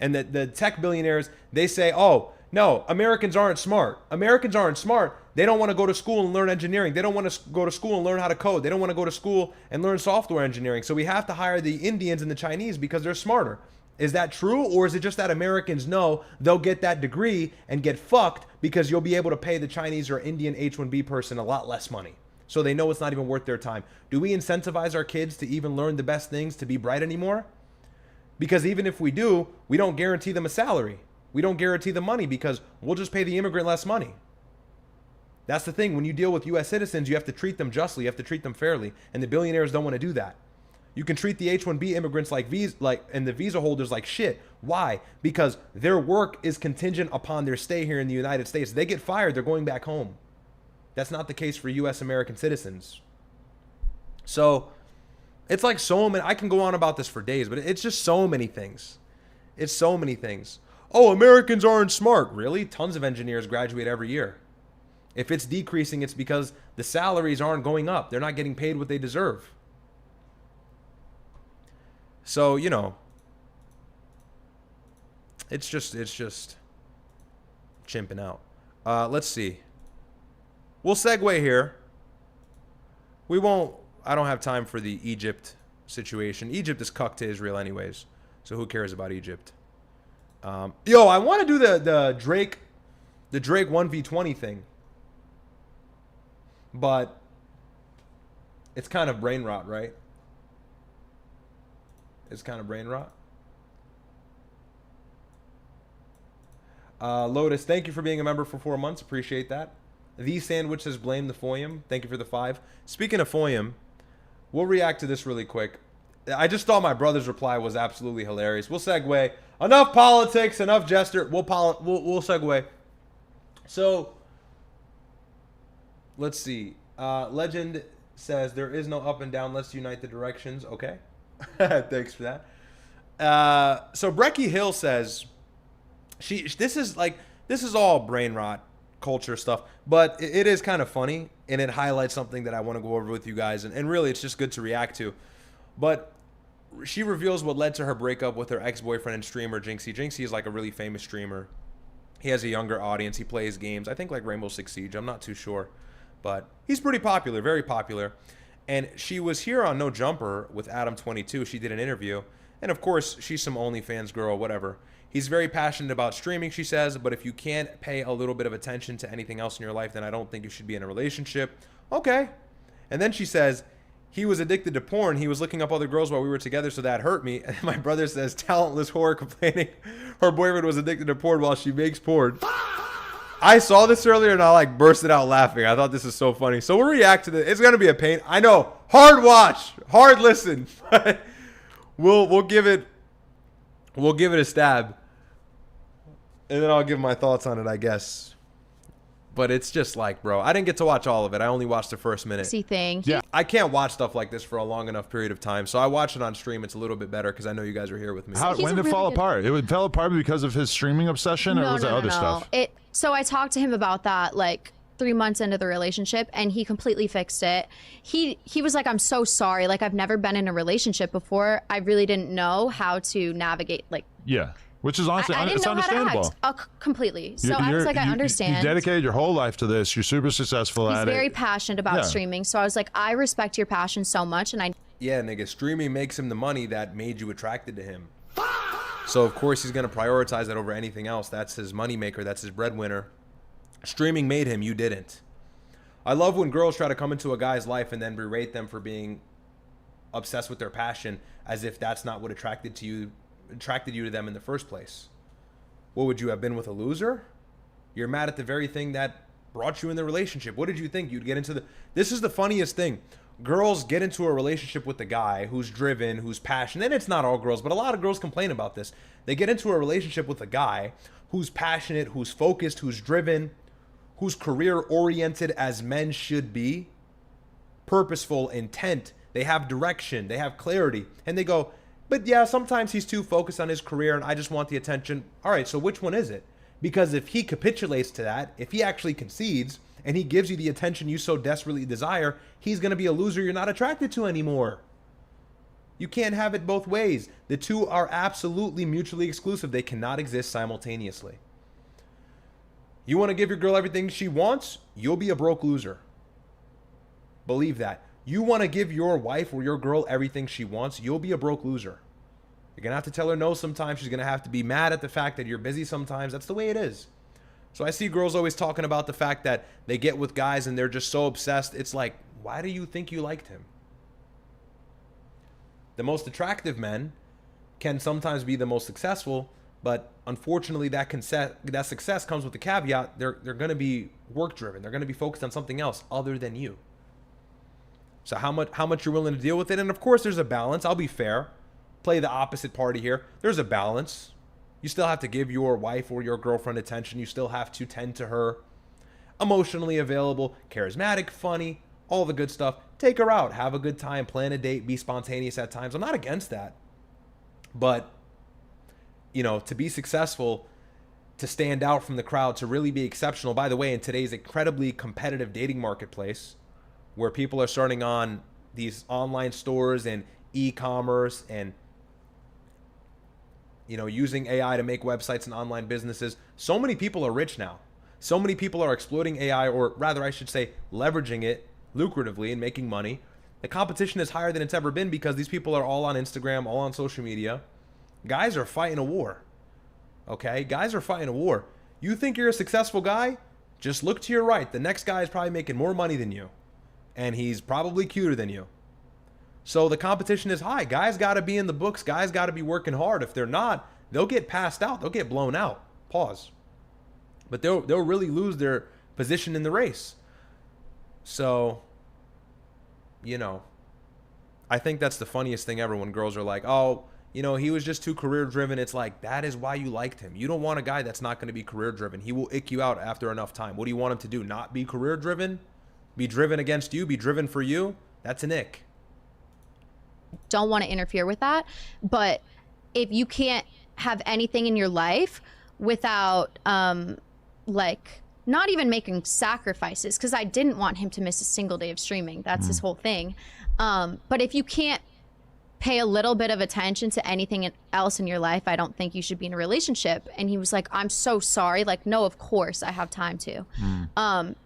And the tech billionaires, they say, oh, no, Americans aren't smart. Americans aren't smart. They don't want to go to school and learn engineering. They don't want to go to school and learn how to code. They don't want to go to school and learn software engineering. So we have to hire the Indians and the Chinese because they're smarter. Is that true? Or is it just that Americans know they'll get that degree and get fucked because you'll be able to pay the Chinese or Indian H-1B person a lot less money? So they know it's not even worth their time. Do we incentivize our kids to even learn the best things to be bright anymore? Because even if we do, we don't guarantee them a salary. We don't guarantee them money because we'll just pay the immigrant less money. That's the thing. When you deal with U.S. citizens, you have to treat them justly. You have to treat them fairly. And the billionaires don't want to do that. You can treat the H-1B immigrants and the visa holders like shit. Why? Because their work is contingent upon their stay here in the United States. They get fired, they're going back home. That's not the case for U.S. American citizens. So it's like so many. I can go on about this for days, but it's just so many things. It's so many things. Oh, Americans aren't smart. Really? Tons of engineers graduate every year. If it's decreasing, it's because the salaries aren't going up. They're not getting paid what they deserve. So, you know, it's just chimping out. Let's see. We'll segue here. I don't have time for the Egypt situation. Egypt is cucked to Israel anyways. So who cares about Egypt? Yo, I want to do the Drake 1v20 thing. But it's kind of brain rot, right? It's kind of brain rot. Lotus, thank you for being a member for 4 months. Appreciate that. The Sandwich says blame the Foyum. Thank you for the 5. Speaking of Foyum, we'll react to this really quick. I just thought my brother's reply was absolutely hilarious. We'll segue. Enough politics, enough jester. We'll segue. So, let's see. Legend says there is no up and down. Let's unite the directions. Okay. Thanks for that. So Breckie Hill says this is all brain rot culture stuff, but it is kind of funny and it highlights something that I want to go over with you guys, and really it's just good to react to. But she reveals what led to her breakup with her ex-boyfriend and streamer Jynxzi. Jynxzi is like a really famous streamer. He has a younger audience. He plays games, I think like Rainbow Six Siege. I'm not too sure, but he's pretty popular, very popular. And she was here on No Jumper with Adam22. She did an interview. And of course, she's some OnlyFans girl, whatever. He's very passionate about streaming, she says, but if you can't pay a little bit of attention to anything else in your life, then I don't think you should be in a relationship. Okay. And then she says, he was addicted to porn. He was looking up other girls while we were together, so that hurt me. And my brother says, talentless whore complaining her boyfriend was addicted to porn while she makes porn. I saw this earlier and I like bursted out laughing. I thought this is so funny. So we'll react to this. It's gonna be a pain. I know. Hard watch, hard listen. But we'll give it a stab. And then I'll give my thoughts on it, I guess. But it's just like, bro, I didn't get to watch all of it. I only watched the first minute. Thing. Yeah. I can't watch stuff like this for a long enough period of time. So I watch it on stream. It's a little bit better because I know you guys are here with me. When did it fall apart? It fell apart because of his streaming obsession, or was it other stuff? So I talked to him about that like 3 months into the relationship, and he completely fixed it. He was like, I'm so sorry. Like, I've never been in a relationship before. I really didn't know how to navigate. Like, yeah. Which is honestly, it's understandable. Completely. So I was like, I understand. You dedicated your whole life to this. You're super successful at it. He's very passionate about streaming. So I was like, I respect your passion so much. And yeah, nigga, streaming makes him the money that made you attracted to him. So of course he's going to prioritize that over anything else. That's his moneymaker. That's his breadwinner. Streaming made him. You didn't. I love when girls try to come into a guy's life and then berate them for being obsessed with their passion as if that's not what attracted you to them in the first place. What would you have been with a loser? You're mad at the very thing that brought you in the relationship. What did you think? You'd get into this is the funniest thing. Girls get into a relationship with the guy who's driven, who's passionate. And it's not all girls, but a lot of girls complain about this. They get into a relationship with a guy who's passionate, who's focused, who's driven, who's career oriented as men should be, purposeful, intent. They have direction, they have clarity, and they go, but yeah, sometimes he's too focused on his career and I just want the attention. All right, so which one is it? Because if he capitulates to that, if he actually concedes and he gives you the attention you so desperately desire, he's going to be a loser you're not attracted to anymore. You can't have it both ways. The two are absolutely mutually exclusive. They cannot exist simultaneously. You want to give your girl everything she wants, you'll be a broke loser. Believe that. You want to give your wife or your girl everything she wants, you'll be a broke loser. You're going to have to tell her no sometimes. She's going to have to be mad at the fact that you're busy sometimes. That's the way it is. So I see girls always talking about the fact that they get with guys and they're just so obsessed. It's like, why do you think you liked him? The most attractive men can sometimes be the most successful, but unfortunately that success comes with the caveat they're going to be work driven. They're going to be focused on something else other than you. So how much you're willing to deal with it? And of course there's a balance. I'll be fair. Play the opposite party here. There's a balance. You still have to give your wife or your girlfriend attention. You still have to tend to her. Emotionally available, charismatic, funny, all the good stuff. Take her out. Have a good time. Plan a date. Be spontaneous at times. I'm not against that. But, you know, to be successful, to stand out from the crowd, to really be exceptional. By the way, in today's incredibly competitive dating marketplace, where people are starting on these online stores and e-commerce and, you know, using AI to make websites and online businesses, so many people are rich now. So many people are exploiting AI, or rather I should say leveraging it lucratively and making money. The competition is higher than it's ever been because these people are all on Instagram, all on social media. Guys are fighting a war. Okay? Guys are fighting a war. You think you're a successful guy? Just look to your right. The next guy is probably making more money than you. And he's probably cuter than you. So the competition is high. Guys got to be in the books. Guys got to be working hard. If they're not, they'll get passed out. They'll get blown out. Pause. But they'll really lose their position in the race. So, you know, I think that's the funniest thing ever when girls are like, oh, you know, he was just too career driven. It's like, that is why you liked him. You don't want a guy that's not going to be career driven. He will ick you out after enough time. What do you want him to do? Not be career driven? Be driven against you? Be driven for you? That's an ick. Don't want to interfere with that. But if you can't have anything in your life without, like, not even making sacrifices, because I didn't want him to miss a single day of streaming. That's his whole thing. But if you can't pay a little bit of attention to anything else in your life, I don't think you should be in a relationship. And he was like, I'm so sorry. Like, no, of course I have time to.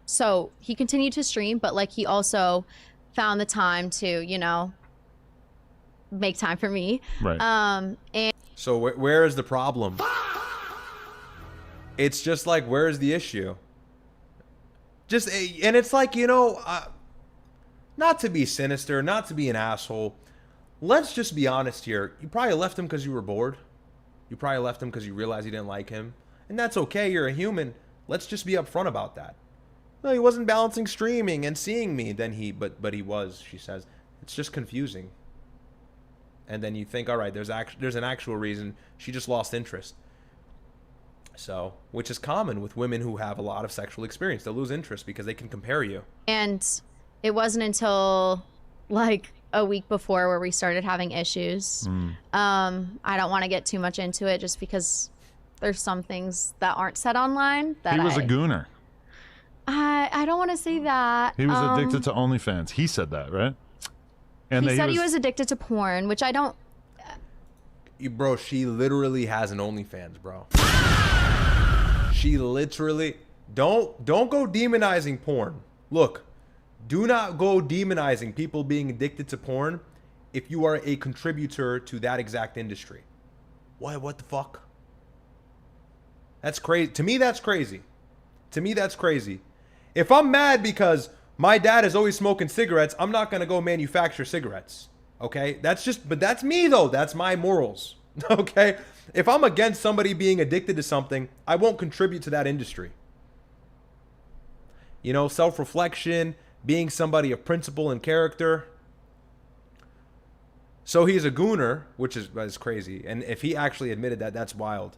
So he continued to stream, but like he also found the time to, you know, make time for me. Right. And so where is the problem? It's just like, where is the issue? Just, and it's like, you know, not to be sinister, not to be an asshole. Let's just be honest here. You probably left him because you were bored. You probably left him because you realized you didn't like him. And that's okay. You're a human. Let's just be upfront about that. No, he wasn't balancing streaming and seeing me. Then but he was, she says. It's just confusing. And then you think, all right, there's an actual reason. She just lost interest. So, which is common with women who have a lot of sexual experience. They'll lose interest because they can compare you. And it wasn't until like a week before where we started having issues. I don't want to get too much into it just because there's some things that aren't said online. That he was a gooner. I don't want to say that. He was addicted to OnlyFans. He said that, right? And he said he was addicted to porn, which I don't. Bro, she literally has an OnlyFans, bro. She literally don't go demonizing porn. Look, do not go demonizing people being addicted to porn if you are a contributor to that exact industry. What the fuck? That's crazy. To me, that's crazy. To me, that's crazy. If I'm mad because my dad is always smoking cigarettes, I'm not going to go manufacture cigarettes. Okay? But that's me though. That's my morals. Okay? If I'm against somebody being addicted to something, I won't contribute to that industry. You know, self-reflection, being somebody of principle and character. So he's a gooner, which is crazy. And if he actually admitted that, that's wild.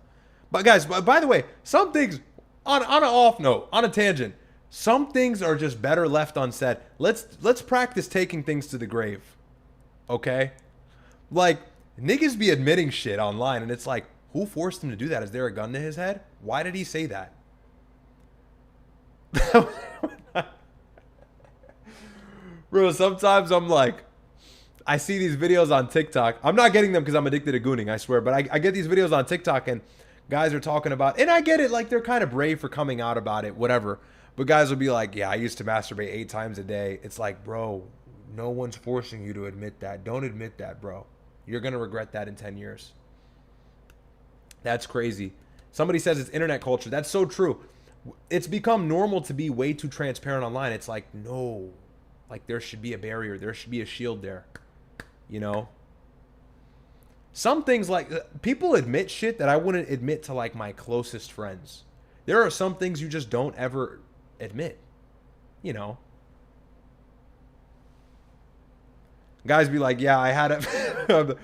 But guys, by the way, some things, on an off note, on a tangent, some things are just better left unsaid. Let's practice taking things to the grave. Okay? Like, niggas be admitting shit online, and it's like, who forced him to do that? Is there a gun to his head? Why did he say that? Bro, sometimes I'm like, I see these videos on TikTok. I'm not getting them because I'm addicted to gooning, I swear. But I get these videos on TikTok and guys are talking about, and I get it, like they're kind of brave for coming out about it, whatever. But guys will be like, yeah, I used to masturbate 8 times a day. It's like, bro, no one's forcing you to admit that. Don't admit that, bro. You're going to regret that in 10 years. That's crazy. Somebody says it's internet culture. That's so true. It's become normal to be way too transparent online. It's like, no, like there should be a barrier. There should be a shield there, you know? Some things, like, people admit shit that I wouldn't admit to like my closest friends. There are some things you just don't ever admit, you know? Guys be like, yeah, I had a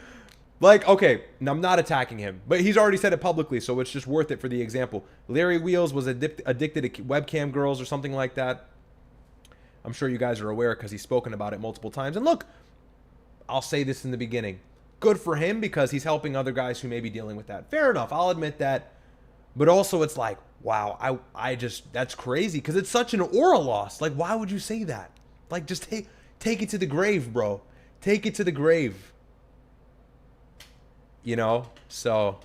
like, okay, I'm not attacking him, but he's already said it publicly, so it's just worth it for the example. Larry Wheels was addicted to webcam girls or something like that. I'm sure you guys are aware because he's spoken about it multiple times. And look, I'll say this in the beginning. Good for him because he's helping other guys who may be dealing with that. Fair enough, I'll admit that. But also it's like, wow, I just, that's crazy because it's such an aura loss. Like, why would you say that? Like, just take it to the grave, bro. Take it to the grave. You know, so.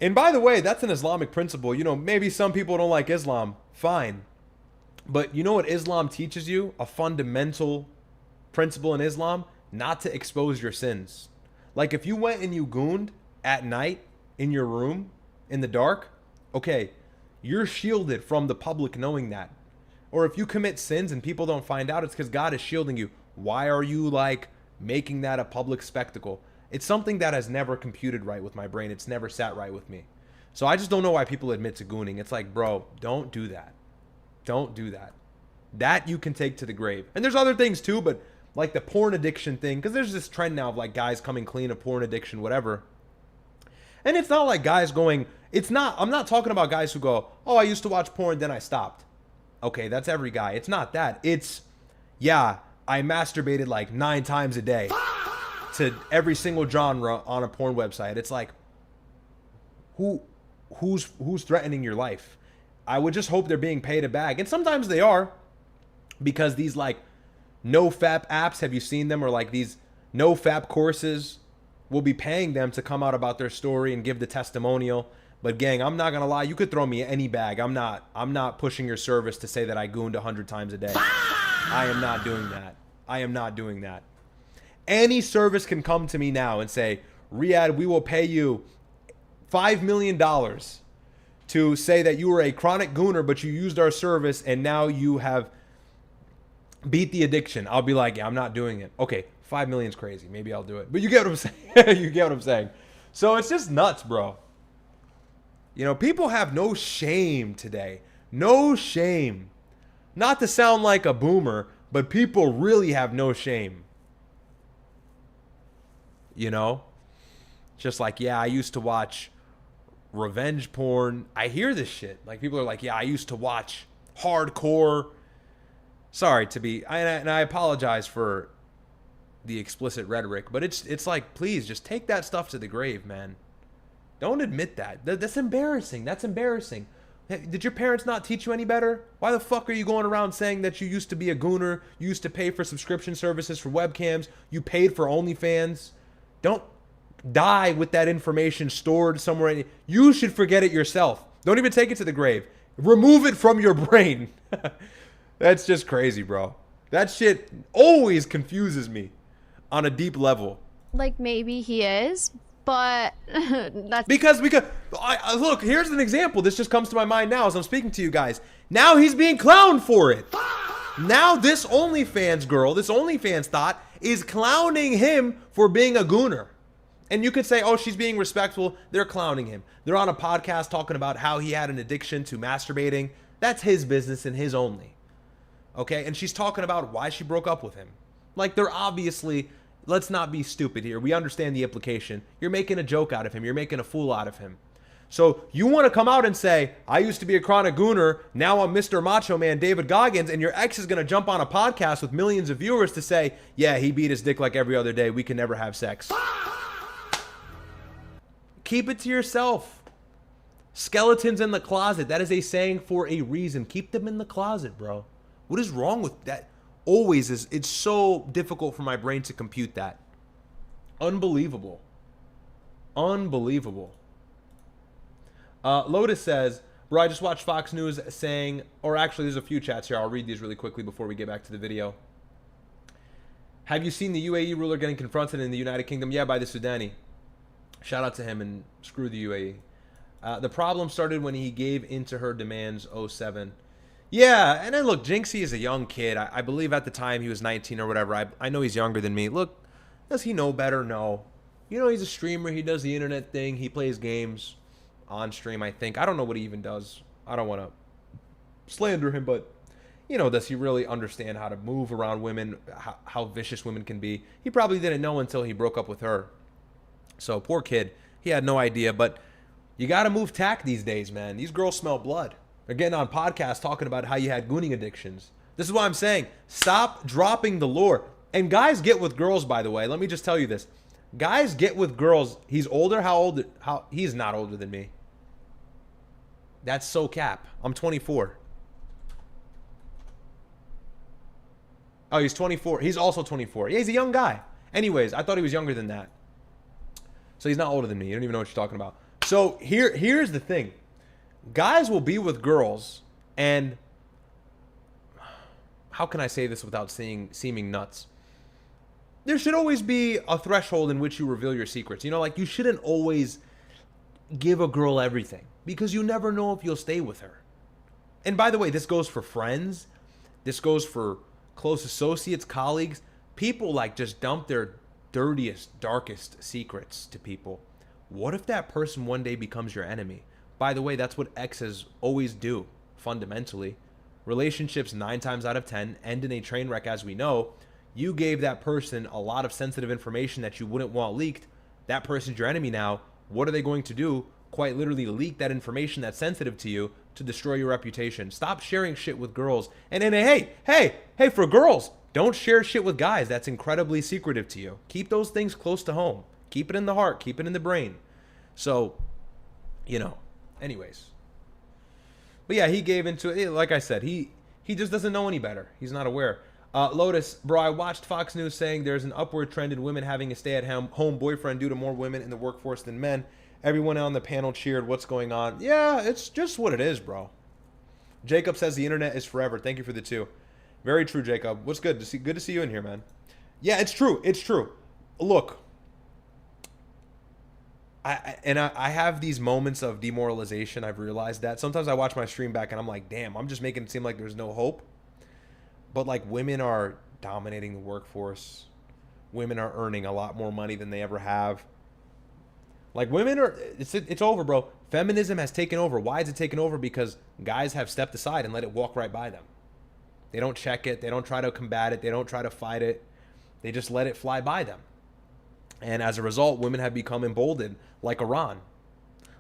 And by the way, that's an Islamic principle. You know, maybe some people don't like Islam. Fine. But you know what Islam teaches you? A fundamental principle in Islam? Not to expose your sins. Like if you went and you gooned at night in your room in the dark, okay, you're shielded from the public knowing that. Or if you commit sins and people don't find out, it's because God is shielding you. Why are you like making that a public spectacle? It's something that has never computed right with my brain. It's never sat right with me. So I just don't know why people admit to gooning. It's like, bro, don't do that. Don't do that. That you can take to the grave. And there's other things too, but like the porn addiction thing, because there's this trend now of like guys coming clean of porn addiction, whatever. And it's not like guys going, I'm not talking about guys who go, oh, I used to watch porn, then I stopped. Okay, that's every guy. It's not that. It's, yeah, I masturbated like 9 times a day to every single genre on a porn website. It's like, who's threatening your life? I would just hope they're being paid a bag. And sometimes they are, because these like no-fap apps, have you seen them? Or like these no-fap courses will be paying them to come out about their story and give the testimonial. But gang, I'm not gonna lie, you could throw me any bag. I'm not pushing your service to say that I gooned 100 times a day. I am not doing that. I am not doing that. Any service can come to me now and say, Riyadh, we will pay you $5 million to say that you were a chronic gooner, but you used our service and now you have beat the addiction. I'll be like, yeah, I'm not doing it. Okay, 5 million's crazy. Maybe I'll do it. But you get what I'm saying. You get what I'm saying. So it's just nuts, bro. You know, people have no shame today. No shame. Not to sound like a boomer, but people really have no shame. You know? Just like, yeah, I used to watch revenge porn. I hear this shit. Like, people are like, yeah, I used to watch hardcore. Sorry to be, and I apologize for the explicit rhetoric, but it's like, please, just take that stuff to the grave, man. Don't admit that. That's embarrassing. That's embarrassing. Did your parents not teach you any better? Why the fuck are you going around saying that you used to be a gooner, you used to pay for subscription services for webcams, you paid for OnlyFans? Don't die with that information stored somewhere. You should forget it yourself. Don't even take it to the grave. Remove it from your brain. That's just crazy, bro. That shit always confuses me on a deep level. Like, maybe he is, but that's because look, here's an example. This just comes to my mind now as I'm speaking to you guys. Now he's being clowned for it. Now this OnlyFans girl, this OnlyFans thought, is clowning him for being a gooner. And you could say, oh, she's being respectful. They're clowning him. They're on a podcast talking about how he had an addiction to masturbating. That's his business and his only. Okay? And she's talking about why she broke up with him. Like, they're obviously, let's not be stupid here. We understand the implication. You're making a joke out of him. You're making a fool out of him. So you want to come out and say, I used to be a chronic gooner. Now I'm Mr. Macho Man David Goggins. And your ex is going to jump on a podcast with millions of viewers to say, yeah, he beat his dick like every other day. We can never have sex. Keep it to yourself. Skeletons in the closet. That is a saying for a reason. Keep them in the closet, bro. What is wrong with that? always is. It's so difficult for my brain to compute that. Unbelievable. Unbelievable. Lotus says, bro, I just watched Fox News saying, or actually there's a few chats here. I'll read these really quickly before we get back to the video. Have you seen the UAE ruler getting confronted in the United Kingdom? Yeah, by the Sudani. Shout out to him and screw the UAE. The problem started when he gave into her demands 07. Yeah, and then look, Jynxzi is a young kid. I believe at the time he was 19 or whatever. I know he's younger than me. Look, does he know better? No. You know, he's a streamer. He does the internet thing. He plays games on stream, I think. I don't know what he even does. I don't want to slander him, but, you know, does he really understand how to move around women, how vicious women can be? He probably didn't know until he broke up with her. So, poor kid. He had no idea, but you got to move tack these days, man. These girls smell blood. They're getting on podcasts talking about how you had gooning addictions. This is why I'm saying, stop dropping the lure. And guys get with girls, by the way. Let me just tell you this. Guys get with girls. He's older. How old? He's not older than me. That's so cap. I'm 24. Oh, he's 24. He's also 24. Yeah, he's a young guy. Anyways, I thought he was younger than that. So he's not older than me. You don't even know what you're talking about. So here's the thing. Guys will be with girls, and how can I say this without seeming nuts? There should always be a threshold in which you reveal your secrets. You know, like, you shouldn't always give a girl everything, because you never know if you'll stay with her. And by the way, this goes for friends. This goes for close associates, colleagues. People, like, just dump their dirtiest, darkest secrets to people. What if that person one day becomes your enemy? By the way, that's what exes always do, fundamentally. Relationships 9 times out of 10 end in a train wreck, as we know. You gave that person a lot of sensitive information that you wouldn't want leaked. That person's your enemy now. What are they going to do? Quite literally leak that information that's sensitive to you to destroy your reputation. Stop sharing shit with girls. And then, hey, for girls, don't share shit with guys. That's incredibly secretive to you. Keep those things close to home. Keep it in the heart. Keep it in the brain. So, you know, anyways. But yeah, he gave into it. Like I said, he just doesn't know any better. He's not aware. Lotus, bro, I watched Fox News saying there's an upward trend in women having a stay-at-home boyfriend due to more women in the workforce than men. Everyone on the panel cheered. What's going on? Yeah, it's just what it is, bro. Jacob says the internet is forever. Thank you for the 2. Very true, Jacob. What's good? Good to see you in here, man. Yeah, it's true. It's true. Look, I have these moments of demoralization. I've realized that. Sometimes I watch my stream back and I'm like, damn, I'm just making it seem like there's no hope. But, like, women are dominating the workforce. Women are earning a lot more money than they ever have. Like, women are, it's over, bro. Feminism has taken over. Why is it taken over? Because guys have stepped aside and let it walk right by them. They don't check it. They don't try to combat it. They don't try to fight it. They just let it fly by them. And as a result, women have become emboldened, like Iran,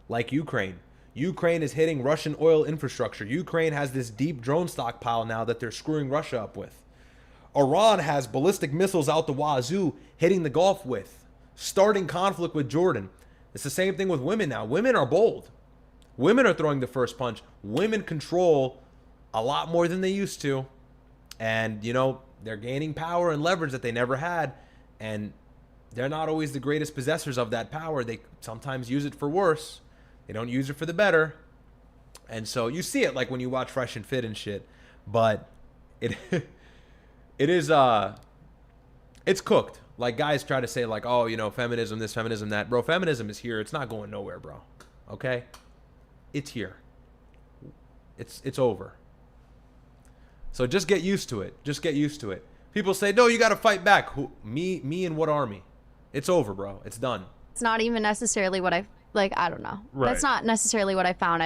like Ukraine. Ukraine is hitting Russian oil infrastructure. Ukraine has this deep drone stockpile now that they're screwing Russia up with. Iran has ballistic missiles out the wazoo hitting the Gulf with, starting conflict with Jordan. It's the same thing with women now. Women are bold. Women are throwing the first punch. Women control a lot more than they used to. And, you know, they're gaining power and leverage that they never had. And they're not always the greatest possessors of that power. They sometimes use it for worse. They don't use it for the better. And so you see it like when you watch Fresh and Fit and shit. But it is it's cooked. Like, guys try to say, like, oh, you know, feminism this, feminism that. Bro, feminism is here. It's not going nowhere, bro. Okay? It's here. It's over. So just get used to it. Just get used to it. People say, no, you got to fight back. Who? Me and what army? It's over, bro. It's done. It's not even necessarily what I don't know. Right. That's not necessarily what I found.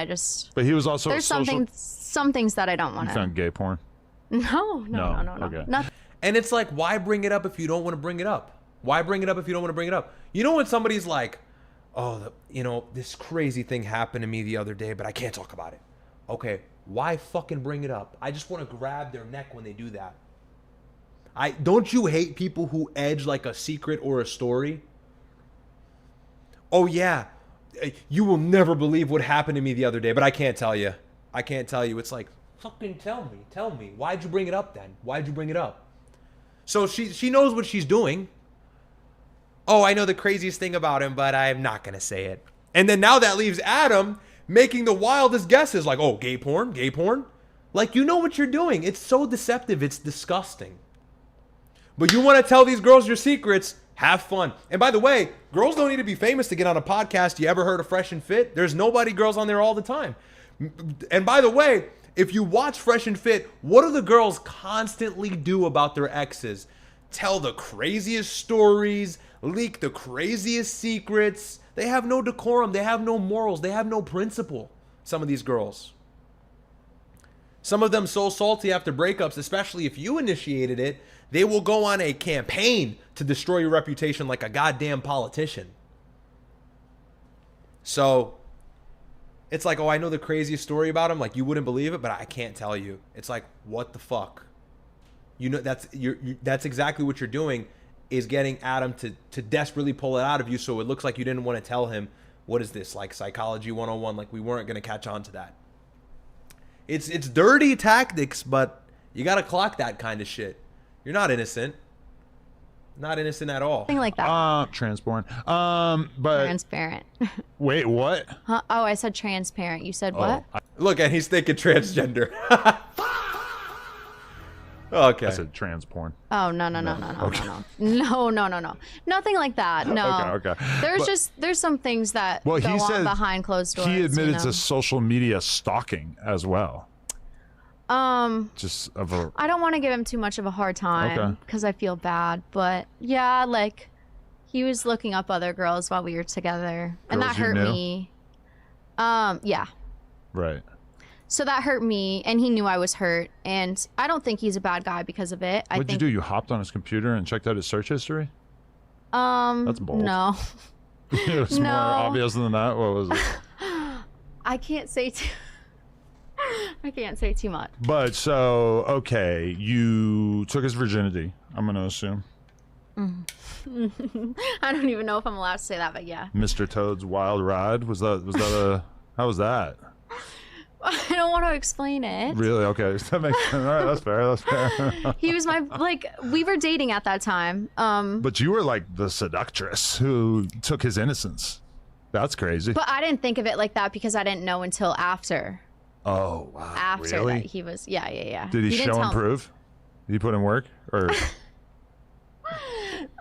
But he was also there's some things that I don't want You to. found gay porn? No. Okay. Nothing. And it's like, why bring it up if you don't want to bring it up? Why bring it up if you don't want to bring it up? You know when somebody's like, oh, this crazy thing happened to me the other day, but I can't talk about it. Okay, why fucking bring it up? I just want to grab their neck when they do that. Don't you hate people who edge like a secret or a story? Oh yeah, you will never believe what happened to me the other day, but I can't tell you. I can't tell you. It's like, fucking tell me. Why'd you bring it up then? Why'd you bring it up? So she knows what she's doing. Oh, I know the craziest thing about him, but I'm not going to say it. And then now that leaves Adam making the wildest guesses like, oh, gay porn, gay porn. Like, you know what you're doing. It's so deceptive. It's disgusting. But you want to tell these girls your secrets, have fun. And by the way, girls don't need to be famous to get on a podcast. You ever heard of Fresh and Fit? There's nobody girls on there all the time. And by the way, if you watch Fresh and Fit, what do the girls constantly do about their exes? Tell the craziest stories, leak the craziest secrets. They have no decorum. They have no morals. They have no principle. Some of these girls. Some of them so salty after breakups, especially if you initiated it, they will go on a campaign to destroy your reputation like a goddamn politician. So it's like, oh, I know the craziest story about him. Like, you wouldn't believe it, but I can't tell you. It's like, what the fuck? You know, that's exactly what you're doing, is getting Adam to desperately pull it out of you, so it looks like you didn't want to tell him. What is this, like psychology 101? Like, we weren't going to catch on to that. It's dirty tactics, but you got to clock that kind of shit. You're not innocent. Not innocent at all. Something like that. Transborn. But Transparent. wait, what? Huh? Oh, I said transparent. You said what? Look, and he's thinking transgender. Okay. I said trans porn. Oh, no. Nothing like that. No. Okay. There's some things that Well, go he on said behind closed doors. he admitted to know? social media stalking as well. Just of a. I don't want to give him too much of a hard time Okay. because I feel bad, but yeah, like he was looking up other girls while we were together, and that Girls you hurt knew? me. Yeah. Right. So that hurt me, and he knew I was hurt, and I don't think he's a bad guy because of it. What'd you do? You hopped on his computer and checked out his search history? That's bold. No. It was more No. obvious than that. What was it? I can't say too much. But so, okay, you took his virginity, I'm going to assume. I don't even know if I'm allowed to say that, but yeah. Mr. Toad's wild ride. Was that how was that? I don't want to explain it. Really? Okay. That makes sense. All right, that's fair. He was we were dating at that time. But you were like the seductress who took his innocence. That's crazy. But I didn't think of it like that because I didn't know until after. Oh, wow. After Really? that he was, yeah. Did he didn't show tell and prove? Did he put in work? Or did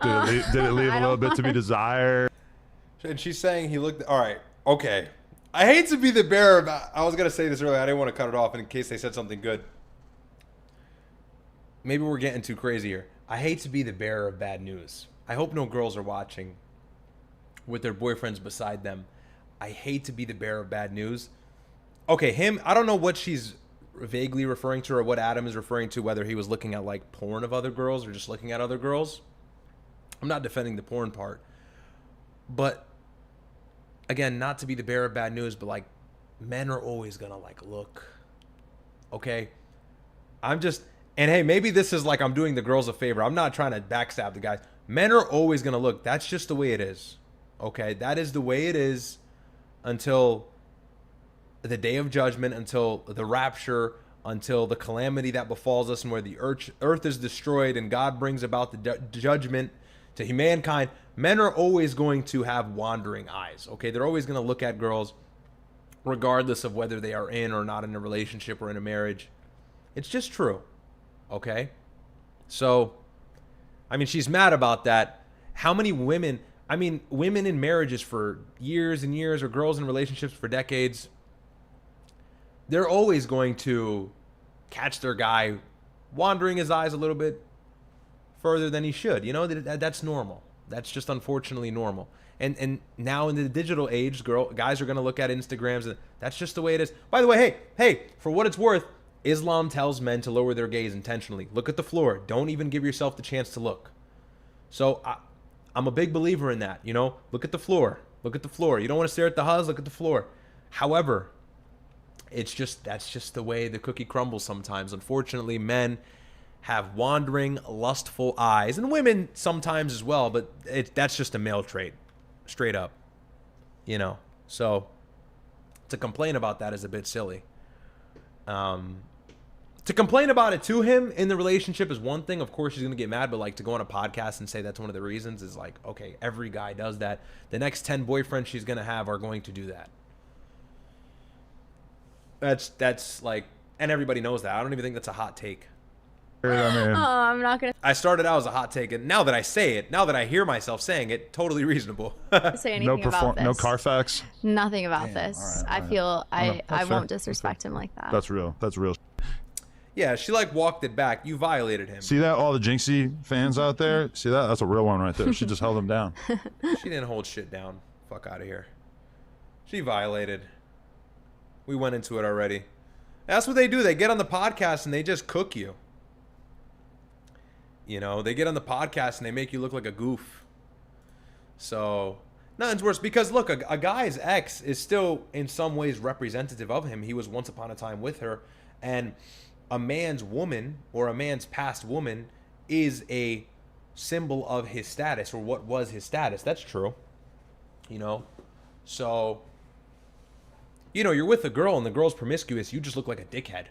it leave a little bit to be desired? And she's saying he looked. All right. Okay. I hate to be the bearer of. I was going to say this earlier. I didn't want to cut it off in case they said something good. Maybe we're getting too crazy here. I hate to be the bearer of bad news. I hope no girls are watching with their boyfriends beside them. I hate to be the bearer of bad news. Okay, him, I don't know what she's vaguely referring to or what Adam is referring to, whether he was looking at like porn of other girls or just looking at other girls. I'm not defending the porn part. But again, not to be the bearer of bad news, but like men are always gonna like look. Okay? And hey, maybe this is like I'm doing the girls a favor. I'm not trying to backstab the guys. Men are always gonna look. That's just the way it is. Okay? That is the way it is until the day of judgment, until the rapture, until the calamity that befalls us and where the earth is destroyed and God brings about the judgment to humankind. Men are always going to have wandering eyes, okay? They're always going to look at girls regardless of whether they are in or not in a relationship or in a marriage. It's just true, okay? So, I mean, she's mad about that. How many women, women in marriages for years and years or girls in relationships for decades, they're always going to catch their guy wandering his eyes a little bit further than he should. You know, that's normal. That's just unfortunately normal. And now in the digital age, guys are going to look at Instagrams, and that's just the way it is. By the way, hey, for what it's worth, Islam tells men to lower their gaze intentionally. Look at the floor. Don't even give yourself the chance to look. So I'm a big believer in that. You know, look at the floor. Look at the floor. You don't want to stare at the huzz. Look at the floor. However, that's just the way the cookie crumbles sometimes. Unfortunately, men have wandering, lustful eyes, and women sometimes as well, but that's just a male trait, straight up, you know. So to complain about that is a bit silly. To complain about it to him in the relationship is one thing. Of course, she's going to get mad. But, like, to go on a podcast and say that's one of the reasons is like, okay, every guy does that. The next 10 boyfriends she's going to have are going to do that. That's like, and everybody knows that. I don't even think that's a hot take. Oh, I'm not going I started out as a hot take, and now that I say it, now that I hear myself saying it, totally reasonable. to say anything about this. No Carfax? Nothing about Damn, this. all right. I feel I fair. won't disrespect him like that. That's real. That's real. Yeah, she like walked it back. You violated him. See that? All the Jynxzi fans out there? See that? That's a real one right there. She just held him down. She didn't hold shit down. Fuck out of here. She violated. We went into it already. That's what they do. They get on the podcast and they just cook you. You know, they get on the podcast and they make you look like a goof. So, nothing's worse. Because, look, a guy's ex is still in some ways representative of him. He was once upon a time with her. And a man's woman or a man's past woman is a symbol of his status or what was his status. That's true. You know? So, you know, you're with a girl and the girl's promiscuous. You just look like a dickhead.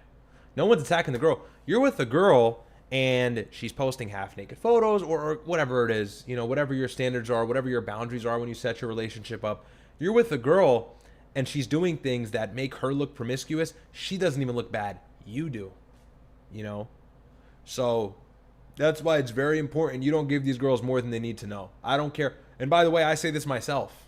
No one's attacking the girl. You're with a girl and she's posting half-naked photos or whatever it is, you know, whatever your standards are, whatever your boundaries are when you set your relationship up. You're with a girl and she's doing things that make her look promiscuous. She doesn't even look bad. You do, you know? So that's why it's very important. You don't give these girls more than they need to know. I don't care. And by the way, I say this myself.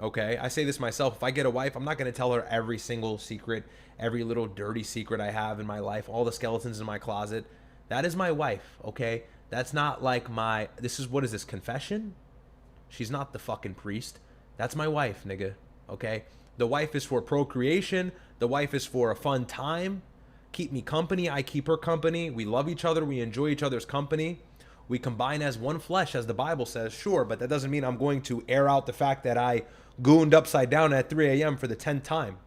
Okay? I say this myself. If I get a wife, I'm not going to tell her every single secret, every little dirty secret I have in my life, all the skeletons in my closet. That is my wife, okay? That's not like my... what is this, confession? She's not the fucking priest. That's my wife, nigga, okay? The wife is for procreation. The wife is for a fun time. Keep me company. I keep her company. We love each other. We enjoy each other's company. We combine as one flesh, as the Bible says, sure, but that doesn't mean I'm going to air out the fact that I gooned upside down at 3 a.m. for the 10th time.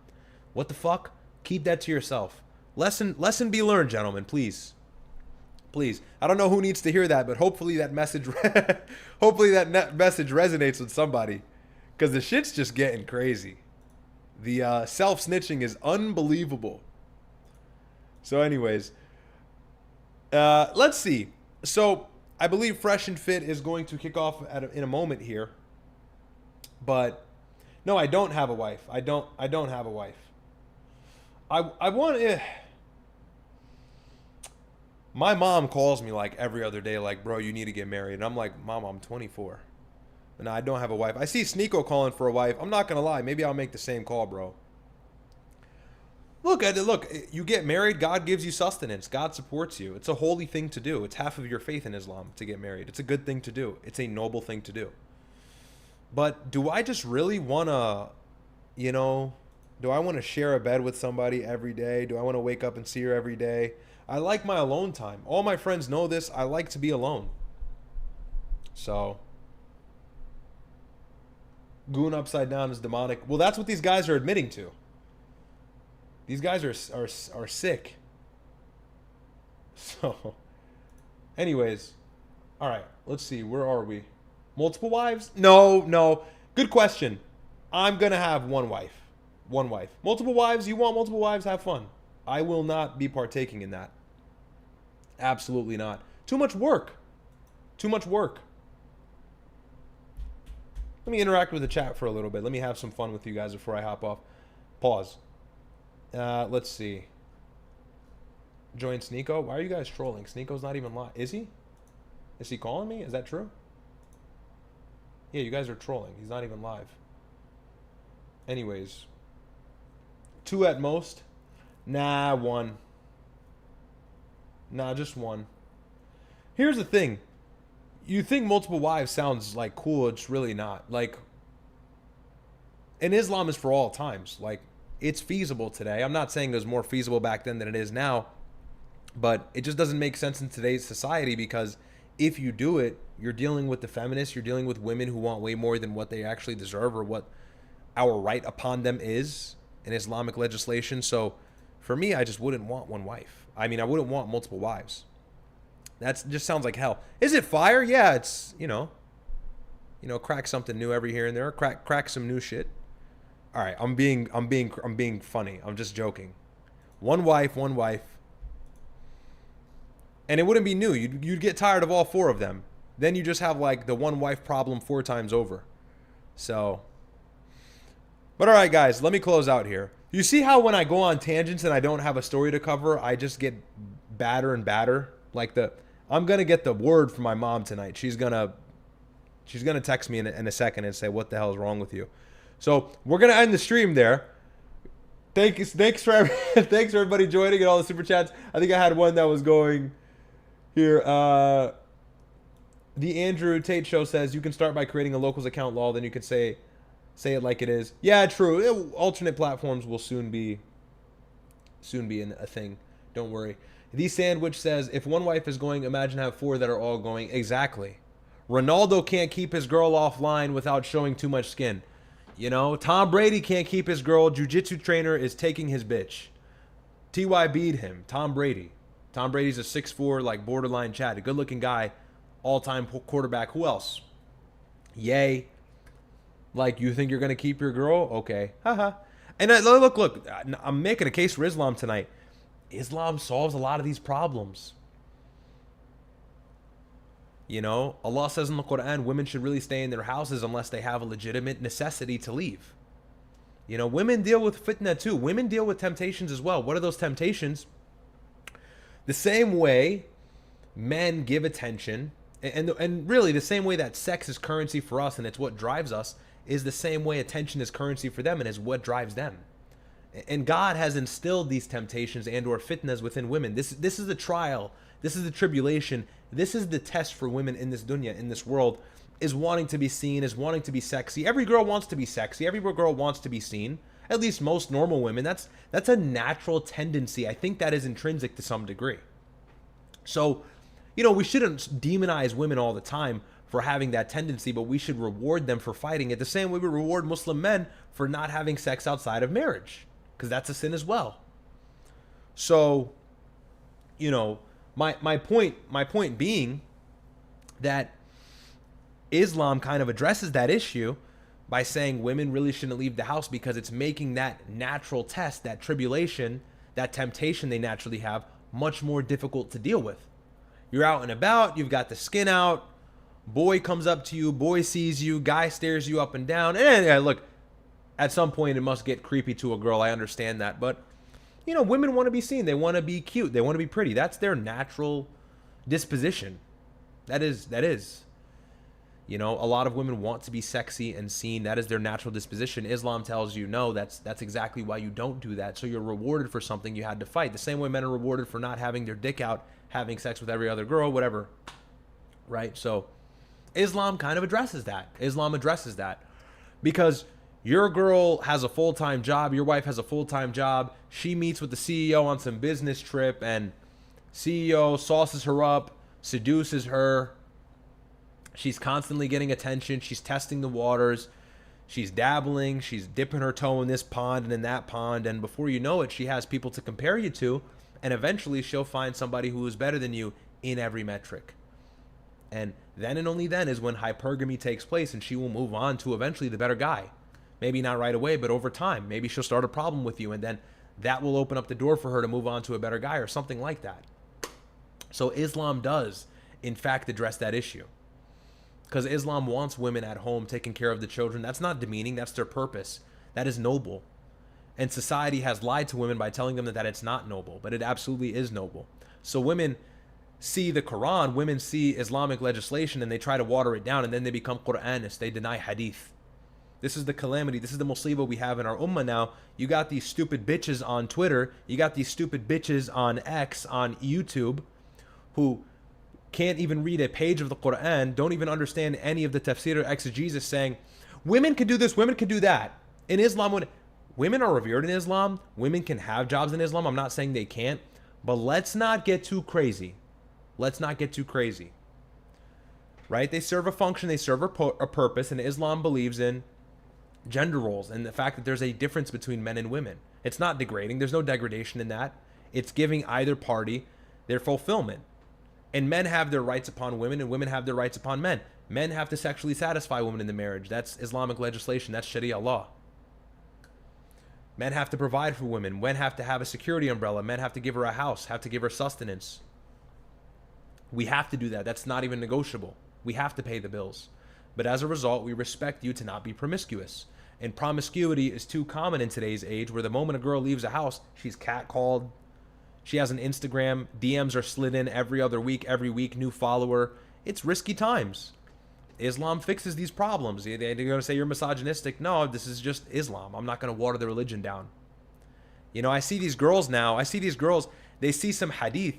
What the fuck? Keep that to yourself. Lesson be learned, gentlemen, please. Please. I don't know who needs to hear that, but hopefully that message message resonates with somebody, because the shit's just getting crazy. The self-snitching is unbelievable. So anyways, let's see. So I believe Fresh and Fit is going to kick off in a moment here. But no, I don't have a wife. I don't have a wife. I want to... My mom calls me like every other day, like, bro, you need to get married. And I'm like, Mom, I'm 24. And I don't have a wife. I see Sneeko calling for a wife. I'm not going to lie. Maybe I'll make the same call, bro. Look, you get married, God gives you sustenance. God supports you. It's a holy thing to do. It's half of your faith in Islam to get married. It's a good thing to do. It's a noble thing to do. But do I just really want to, you know, do I want to share a bed with somebody every day? Do I want to wake up and see her every day? I like my alone time. All my friends know this. I like to be alone. So, goon upside down is demonic. Well, that's what these guys are admitting to. These guys are sick. So, anyways, all right. Let's see. Where are we? Multiple wives? No. Good question. I'm gonna have one wife. One wife. Multiple wives? You want multiple wives? Have fun. I will not be partaking in that. Absolutely not. Too much work. Too much work. Let me interact with the chat for a little bit. Let me have some fun with you guys before I hop off. Pause. Let's see. Join Sneeko. Why are you guys trolling? Sneeko's not even live. Is he? Is he calling me? Is that true? Yeah, you guys are trolling. He's not even live. Anyways. 2 at most. Nah, 1. Nah, just 1. Here's the thing. You think multiple wives sounds like cool. It's really not. Like, and Islam is for all times. Like, it's feasible today. I'm not saying it was more feasible back then than it is now. But it just doesn't make sense in today's society, because if you do it, you're dealing with the feminists. You're dealing with women who want way more than what they actually deserve or what our right upon them is in Islamic legislation. So for me, I just wouldn't want one wife. I mean, I wouldn't want multiple wives. That just sounds like hell. Is it fire? Yeah, it's, you know, crack something new every here and there. Crack some new shit. All right, I'm being funny. I'm just joking. One wife. And it wouldn't be new. You'd get tired of all 4 of them. Then you just have like the one wife problem 4 times over. So, but all right, guys, let me close out here. You see how when I go on tangents and I don't have a story to cover, I just get badder and badder. Like I'm gonna get the word from my mom tonight. She's gonna text me in a second and say, "What the hell is wrong with you?" So we're gonna end the stream there. Thanks for everybody joining and all the super chats. I think I had one that was going here. The Andrew Tate show says you can start by creating a locals account, lol. Then you can say it like it is. Yeah, true. Alternate platforms will soon be a thing. Don't worry. The Sandwich says if one wife is going, imagine have 4 that are all going. Exactly. Ronaldo can't keep his girl offline without showing too much skin. You know, Tom Brady can't keep his girl. Jiu-jitsu trainer is taking his bitch. T.Y. beat him. Tom Brady. Tom Brady's a 6'4", like borderline Chad. A good-looking guy. All-time quarterback. Who else? Yay. Like, you think you're going to keep your girl? Okay. Haha. And look, I'm making a case for Islam tonight. Islam solves a lot of these problems. You know, Allah says in the Quran, women should really stay in their houses unless they have a legitimate necessity to leave. You know, women deal with fitna too. Women deal with temptations as well. What are those temptations? The same way men give attention, and really the same way that sex is currency for us and it's what drives us, is the same way attention is currency for them and is what drives them. And God has instilled these temptations and or fitnas within women. This is the trial. This is the tribulation. This is the test for women in this dunya, in this world, is wanting to be seen, is wanting to be sexy. Every girl wants to be sexy. Every girl wants to be seen. At least most normal women. That's a natural tendency. I think that is intrinsic to some degree. So, you know, we shouldn't demonize women all the time for having that tendency, but we should reward them for fighting it the same way we reward Muslim men for not having sex outside of marriage, because that's a sin as well. So, you know, my point being that Islam kind of addresses that issue by saying women really shouldn't leave the house because it's making that natural test, that tribulation, that temptation they naturally have, much more difficult to deal with. You're out and about, you've got the skin out, boy comes up to you, boy sees you, guy stares you up and down. And look, at some point it must get creepy to a girl, I understand that, but you know, women want to be seen, they want to be cute, they want to be pretty. That's their natural disposition. That is. You know, a lot of women want to be sexy and seen. That is their natural disposition. Islam tells you, no, that's exactly why you don't do that. So you're rewarded for something you had to fight. The same way men are rewarded for not having their dick out, having sex with every other girl, whatever. Right? So Islam kind of addresses that. Islam addresses that. Because your girl has a full-time job, your wife has a full-time job, she meets with the CEO on some business trip, and CEO sauces her up, seduces her. She's constantly getting attention. She's testing the waters. She's dabbling. She's dipping her toe in this pond and in that pond. And before you know it, she has people to compare you to. And eventually she'll find somebody who is better than you in every metric. And then and only then is when hypergamy takes place, and she will move on to eventually the better guy. Maybe not right away, but over time. Maybe she'll start a problem with you, and then that will open up the door for her to move on to a better guy or something like that. So Islam does, in fact, address that issue. Because Islam wants women at home taking care of the children. That's not demeaning. That's their purpose. That is noble. And society has lied to women by telling them that it's not noble. But it absolutely is noble. So women see the Quran. Women see Islamic legislation and they try to water it down. And then they become Quranists. They deny Hadith. This is the calamity. This is the musibah we have in our ummah now. You got these stupid bitches on Twitter. You got these stupid bitches on X, on YouTube, who can't even read a page of the Quran, don't even understand any of the tafsir or exegesis, saying women can do this, women can do that. In Islam, women are revered in Islam, women can have jobs in Islam. I'm not saying they can't, but let's not get too crazy. Let's not get too crazy. Right? They serve a function, they serve a purpose, and Islam believes in gender roles and the fact that there's a difference between men and women. It's not degrading. There's no degradation in that. It's giving either party their fulfillment. And men have their rights upon women, and women have their rights upon men. Men have to sexually satisfy women in the marriage. That's Islamic legislation. That's Sharia law. Men have to provide for women. Men have to have a security umbrella. Men have to give her a house, have to give her sustenance. We have to do that. That's not even negotiable. We have to pay the bills. But as a result, we respect you to not be promiscuous. And promiscuity is too common in today's age, where the moment a girl leaves a house, she's catcalled. She has an Instagram. DMs are slid in every other week, every week, new follower. It's risky times. Islam fixes these problems. They're going to say you're misogynistic. No, this is just Islam. I'm not going to water the religion down. You know, I see these girls now. They see some hadith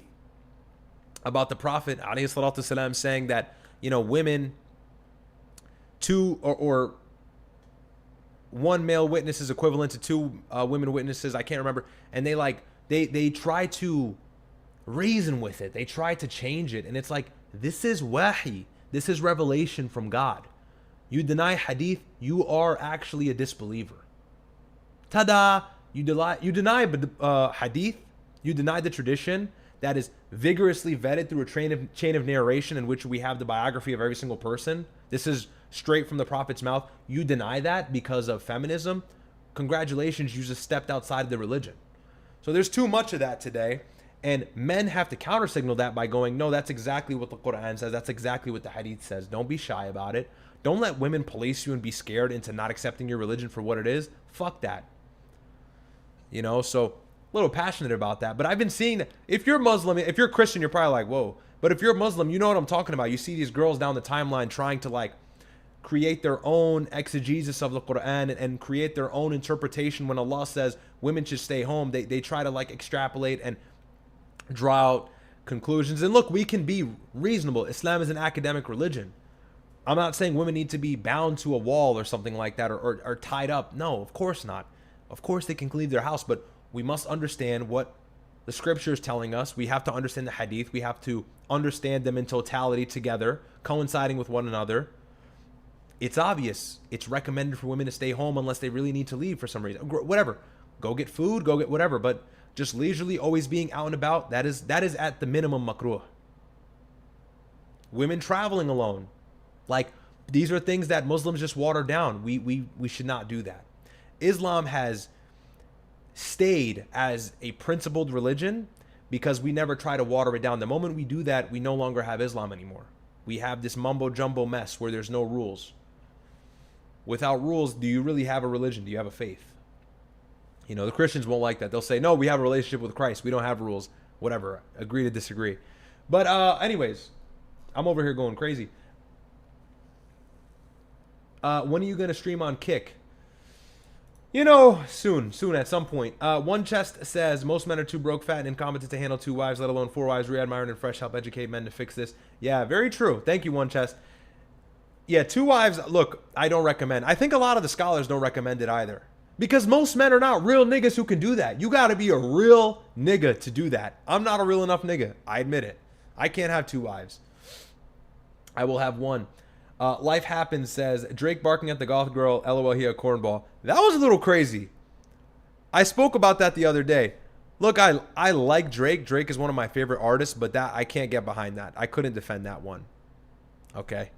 about the Prophet, alayhi salatu salam, saying that, you know, women, two or one male witness is equivalent to two women witnesses. I can't remember. And they try to reason with it. They try to change it. And it's like, this is wahi. This is revelation from God. You deny hadith, you are actually a disbeliever. Tada! You deny hadith, you deny the tradition that is vigorously vetted through a chain of narration in which we have the biography of every single person. This is straight from the Prophet's mouth. You deny that because of feminism. Congratulations, you just stepped outside of the religion. So there's too much of that today. And men have to counter-signal that by going, no, that's exactly what the Quran says. That's exactly what the Hadith says. Don't be shy about it. Don't let women police you and be scared into not accepting your religion for what it is. Fuck that. You know, so a little passionate about that. But I've been seeing that if you're Muslim, if you're Christian, you're probably like, whoa. But if you're Muslim, you know what I'm talking about. You see these girls down the timeline trying to like create their own exegesis of the Quran and create their own interpretation. When Allah says women should stay home, they try to like extrapolate and draw out conclusions. And look, we can be reasonable. Islam is an academic religion. I'm not saying women need to be bound to a wall or something like that, or tied up. No, of course not. Of course they can leave their house, but we must understand what the scripture is telling us. We have to understand the hadith. We have to understand them in totality together, coinciding with one another. It's obvious. It's recommended for women to stay home unless they really need to leave for some reason. Whatever. Go get food, go get whatever, but just leisurely, always being out and about, that is at the minimum makruh. Women traveling alone, like, these are things that Muslims just water down. We should not do that. Islam has stayed as a principled religion because we never try to water it down. The moment we do that, we no longer have Islam anymore. We have this mumbo jumbo mess where there's no rules. Without rules, do you really have a religion? Do you have a faith? You know, the Christians won't like that. They'll say, no, we have a relationship with Christ. We don't have rules. Whatever. Agree to disagree. But anyways, I'm over here going crazy. When are you going to stream on Kick? You know, soon at some point. One Chest says, most men are too broke, fat, and incompetent to handle 2 wives, let alone 4 wives. Riyadh, Myron, and Fresh help educate men to fix this. Yeah, very true. Thank you, One Chest. Yeah, 2 wives, look, I don't recommend. I think a lot of the scholars don't recommend it either. Because most men are not real niggas who can do that. You got to be a real nigga to do that. I'm not a real enough nigga. I admit it. I can't have 2 wives. I will have 1. Life Happens says, Drake barking at the goth girl, LOL, he a cornball. That was a little crazy. I spoke about that the other day. Look, I like Drake. Drake is one of my favorite artists, but that I can't get behind that. I couldn't defend that one. Okay.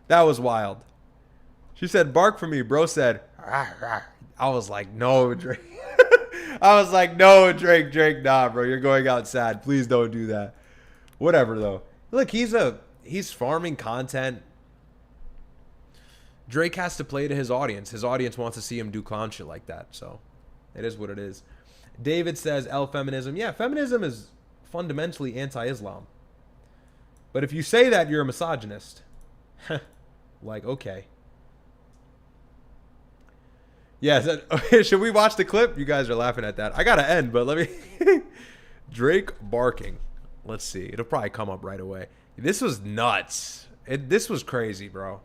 That was wild. She said, bark for me. Bro said, rah, rah. I was like, no, Drake. I was like, no, Drake, nah, bro. You're going out sad. Please don't do that. Whatever, though. Look, he's farming content. Drake has to play to his audience. His audience wants to see him do clown shit like that. So it is what it is. David says, feminism. Yeah, feminism is fundamentally anti-Islam. But if you say that, you're a misogynist. Like, okay. Yeah, should we watch the clip? You guys are laughing at that. I gotta end, but let me... Drake barking. Let's see. It'll probably come up right away. This was nuts. This was crazy, bro.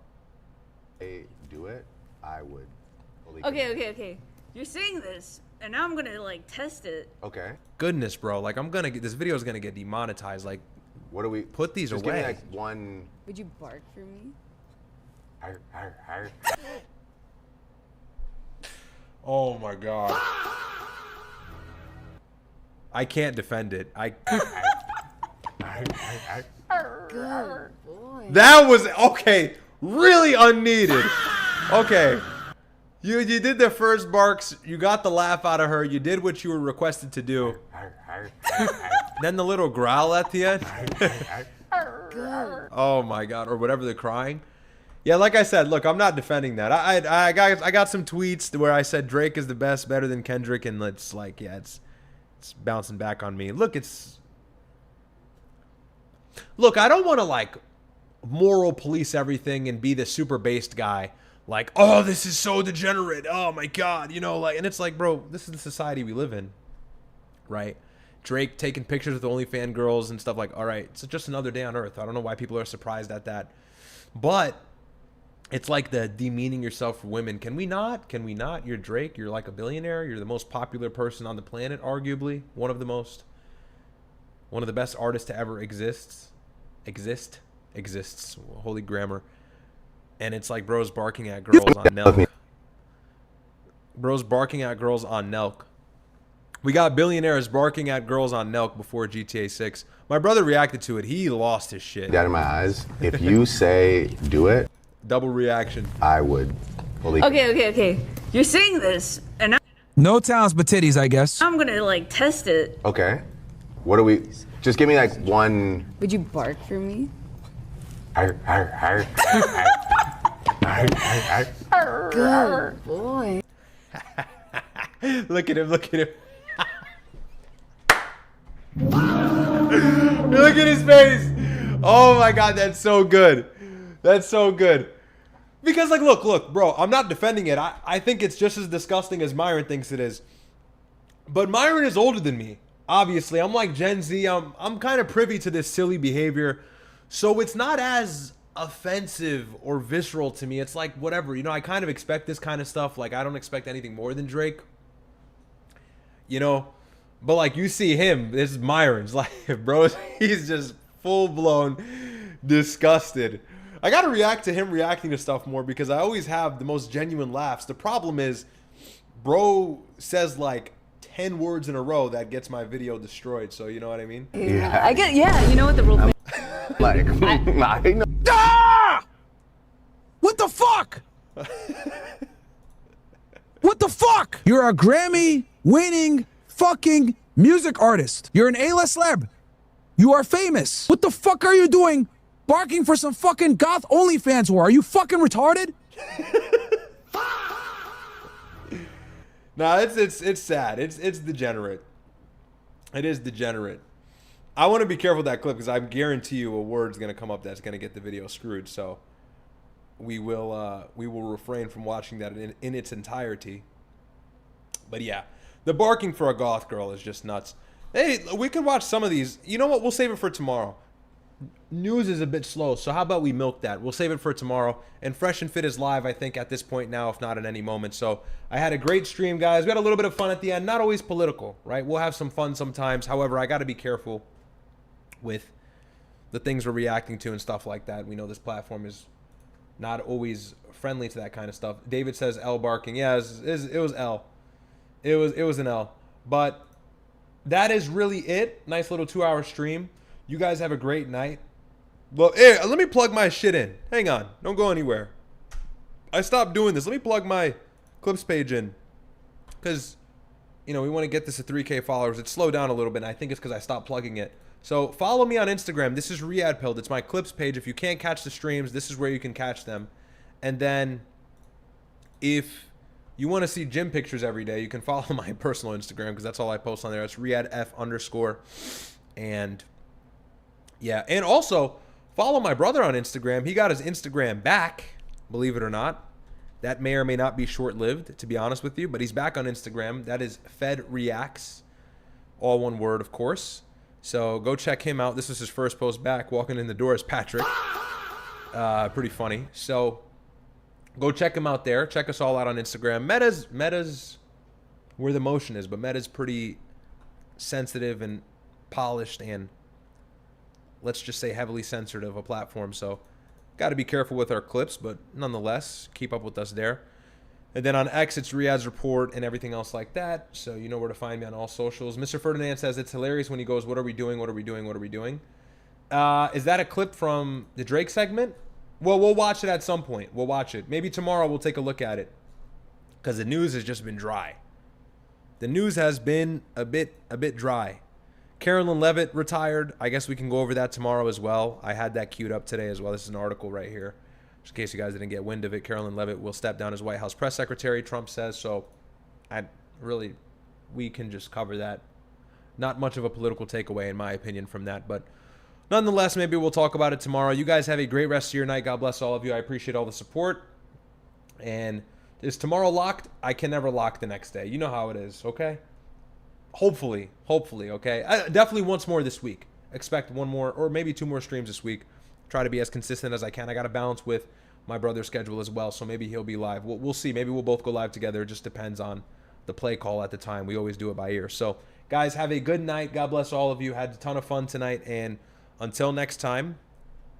Hey, do it, I would. Okay. You're saying this, and now I'm gonna like test it. Okay. Goodness, bro. Like, this video is gonna get demonetized. Like, what do we put these just away? Give me like one. Would you bark for me? Oh my god. I can't defend it. Good boy. That was okay. Really unneeded. Okay. You did the first barks. You got the laugh out of her. You did what you were requested to do. Then the little growl at the end. Oh my God, or whatever they're crying. Yeah, like I said, look, I'm not defending that. I got some tweets where I said Drake is the best, better than Kendrick, and it's like, yeah, it's bouncing back on me. Look, I don't want to like moral police everything and be the super based guy. Like, oh, this is so degenerate. Oh my God, you know, like, and it's like, bro, this is the society we live in, right? Drake taking pictures with OnlyFans girls and stuff like, all right, it's just another day on Earth. I don't know why people are surprised at that, but it's like the demeaning yourself for women. Can we not? Can we not? You're Drake. You're like a billionaire. You're the most popular person on the planet, arguably one of the best artists to ever exists. Holy grammar. And it's like bros barking at girls on Nelk. Bros barking at girls on Nelk. We got billionaires barking at girls on Nelk before GTA 6. My brother reacted to it. He lost his shit. Out of my eyes. If you say do it, double reaction. I would. Okay. You're saying this, and No talents but titties, I guess. I'm gonna like test it. Okay. What do we? Just give me like one. Would you bark for me? Good boy. Look at him. Look at his face. Oh my God, that's so good. That's so good. Because like, look, bro, I'm not defending it. I think it's just as disgusting as Myron thinks it is. But Myron is older than me. Obviously, I'm like Gen Z. I'm kind of privy to this silly behavior. So it's not as offensive or visceral to me. It's like, whatever. You know, I kind of expect this kind of stuff. Like, I don't expect anything more than Drake. You know? But like, you see him. This is Myron's. Like, bro, he's just full-blown disgusted. I gotta react to him reacting to stuff more because I always have the most genuine laughs. The problem is, bro says like 10 words in a row that gets my video destroyed. So you know what I mean? Yeah. I get, yeah, you know what the rule. Like, I know. Ah! What the fuck? What the fuck? You're a Grammy-winning fucking music artist. You're an A-list celeb. You are famous. What the fuck are you doing barking for some fucking Goth OnlyFans whore? Are you fucking retarded? No, it's sad. It's degenerate. It is degenerate. I want to be careful with that clip because I guarantee you a word's gonna come up that's gonna get the video screwed. So we will refrain from watching that in its entirety. But yeah, the barking for a goth girl is just nuts. Hey, we can watch some of these. You know what? We'll save it for tomorrow. News is a bit slow, so how about we milk that? We'll save it for tomorrow. And Fresh and Fit is live, I think, at this point now, if not at any moment. So I had a great stream, guys. We had a little bit of fun at the end. Not always political, right? We'll have some fun sometimes. However, I got to be careful with the things we're reacting to and stuff like that. We know this platform is not always friendly to that kind of stuff. David says L barking. Yeah, it was L. It was an L. But that is really it. Nice little 2-hour stream. You guys have a great night. Well, hey, let me plug my shit in. Hang on. Don't go anywhere. I stopped doing this. Let me plug my clips page in. Because, you know, we want to get this to 3K followers. It slowed down a little bit, and I think it's because I stopped plugging it. So follow me on Instagram. This is Riyadh Pilled. It's my clips page. If you can't catch the streams, this is where you can catch them. And then if you want to see gym pictures every day, you can follow my personal Instagram because that's all I post on there. It's RiyadhF_. And yeah, and also follow my brother on Instagram. He got his Instagram back, believe it or not. That may or may not be short-lived, to be honest with you, but he's back on Instagram. That is Fed Reacts, all one word, of course. So go check him out. This is his first post back. Walking in the door is Patrick. Pretty funny. So go check him out there. Check us all out on Instagram. Meta's where the motion is, but Meta's pretty sensitive and polished and, let's just say, heavily censored of a platform. So got to be careful with our clips, but nonetheless, keep up with us there. And then on X, it's Riyadh's Report and everything else like that. So you know where to find me on all socials. Mr. Ferdinand says it's hilarious when he goes, what are we doing? What are we doing? What are we doing? Is that a clip from the Drake segment? Well, we'll watch it at some point. We'll watch it. Maybe tomorrow we'll take a look at it. Because the news has just been dry. The news has been a bit dry. Carolyn Levitt retired. I guess we can go over that tomorrow as well. I had that queued up today as well. This is an article right here. Just in case you guys didn't get wind of it, Carolyn Levitt will step down as White House press secretary, Trump says. So we can just cover that. Not much of a political takeaway, in my opinion, from that. But nonetheless, maybe we'll talk about it tomorrow. You guys have a great rest of your night. God bless all of you. I appreciate all the support. And is tomorrow locked? I can never lock the next day. You know how it is, okay? Hopefully, okay? Definitely once more this week. Expect one more or maybe 2 more streams this week. Try to be as consistent as I can. I got to balance with my brother's schedule as well, so maybe he'll be live. We'll see. Maybe we'll both go live together. It just depends on the play call at the time. We always do it by ear. So, guys, have a good night. God bless all of you. Had a ton of fun tonight. And until next time,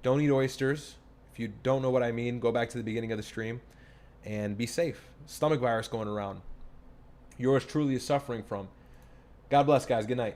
don't eat oysters. If you don't know what I mean, go back to the beginning of the stream. And be safe. Stomach virus going around. Yours truly is suffering from. God bless, guys. Good night.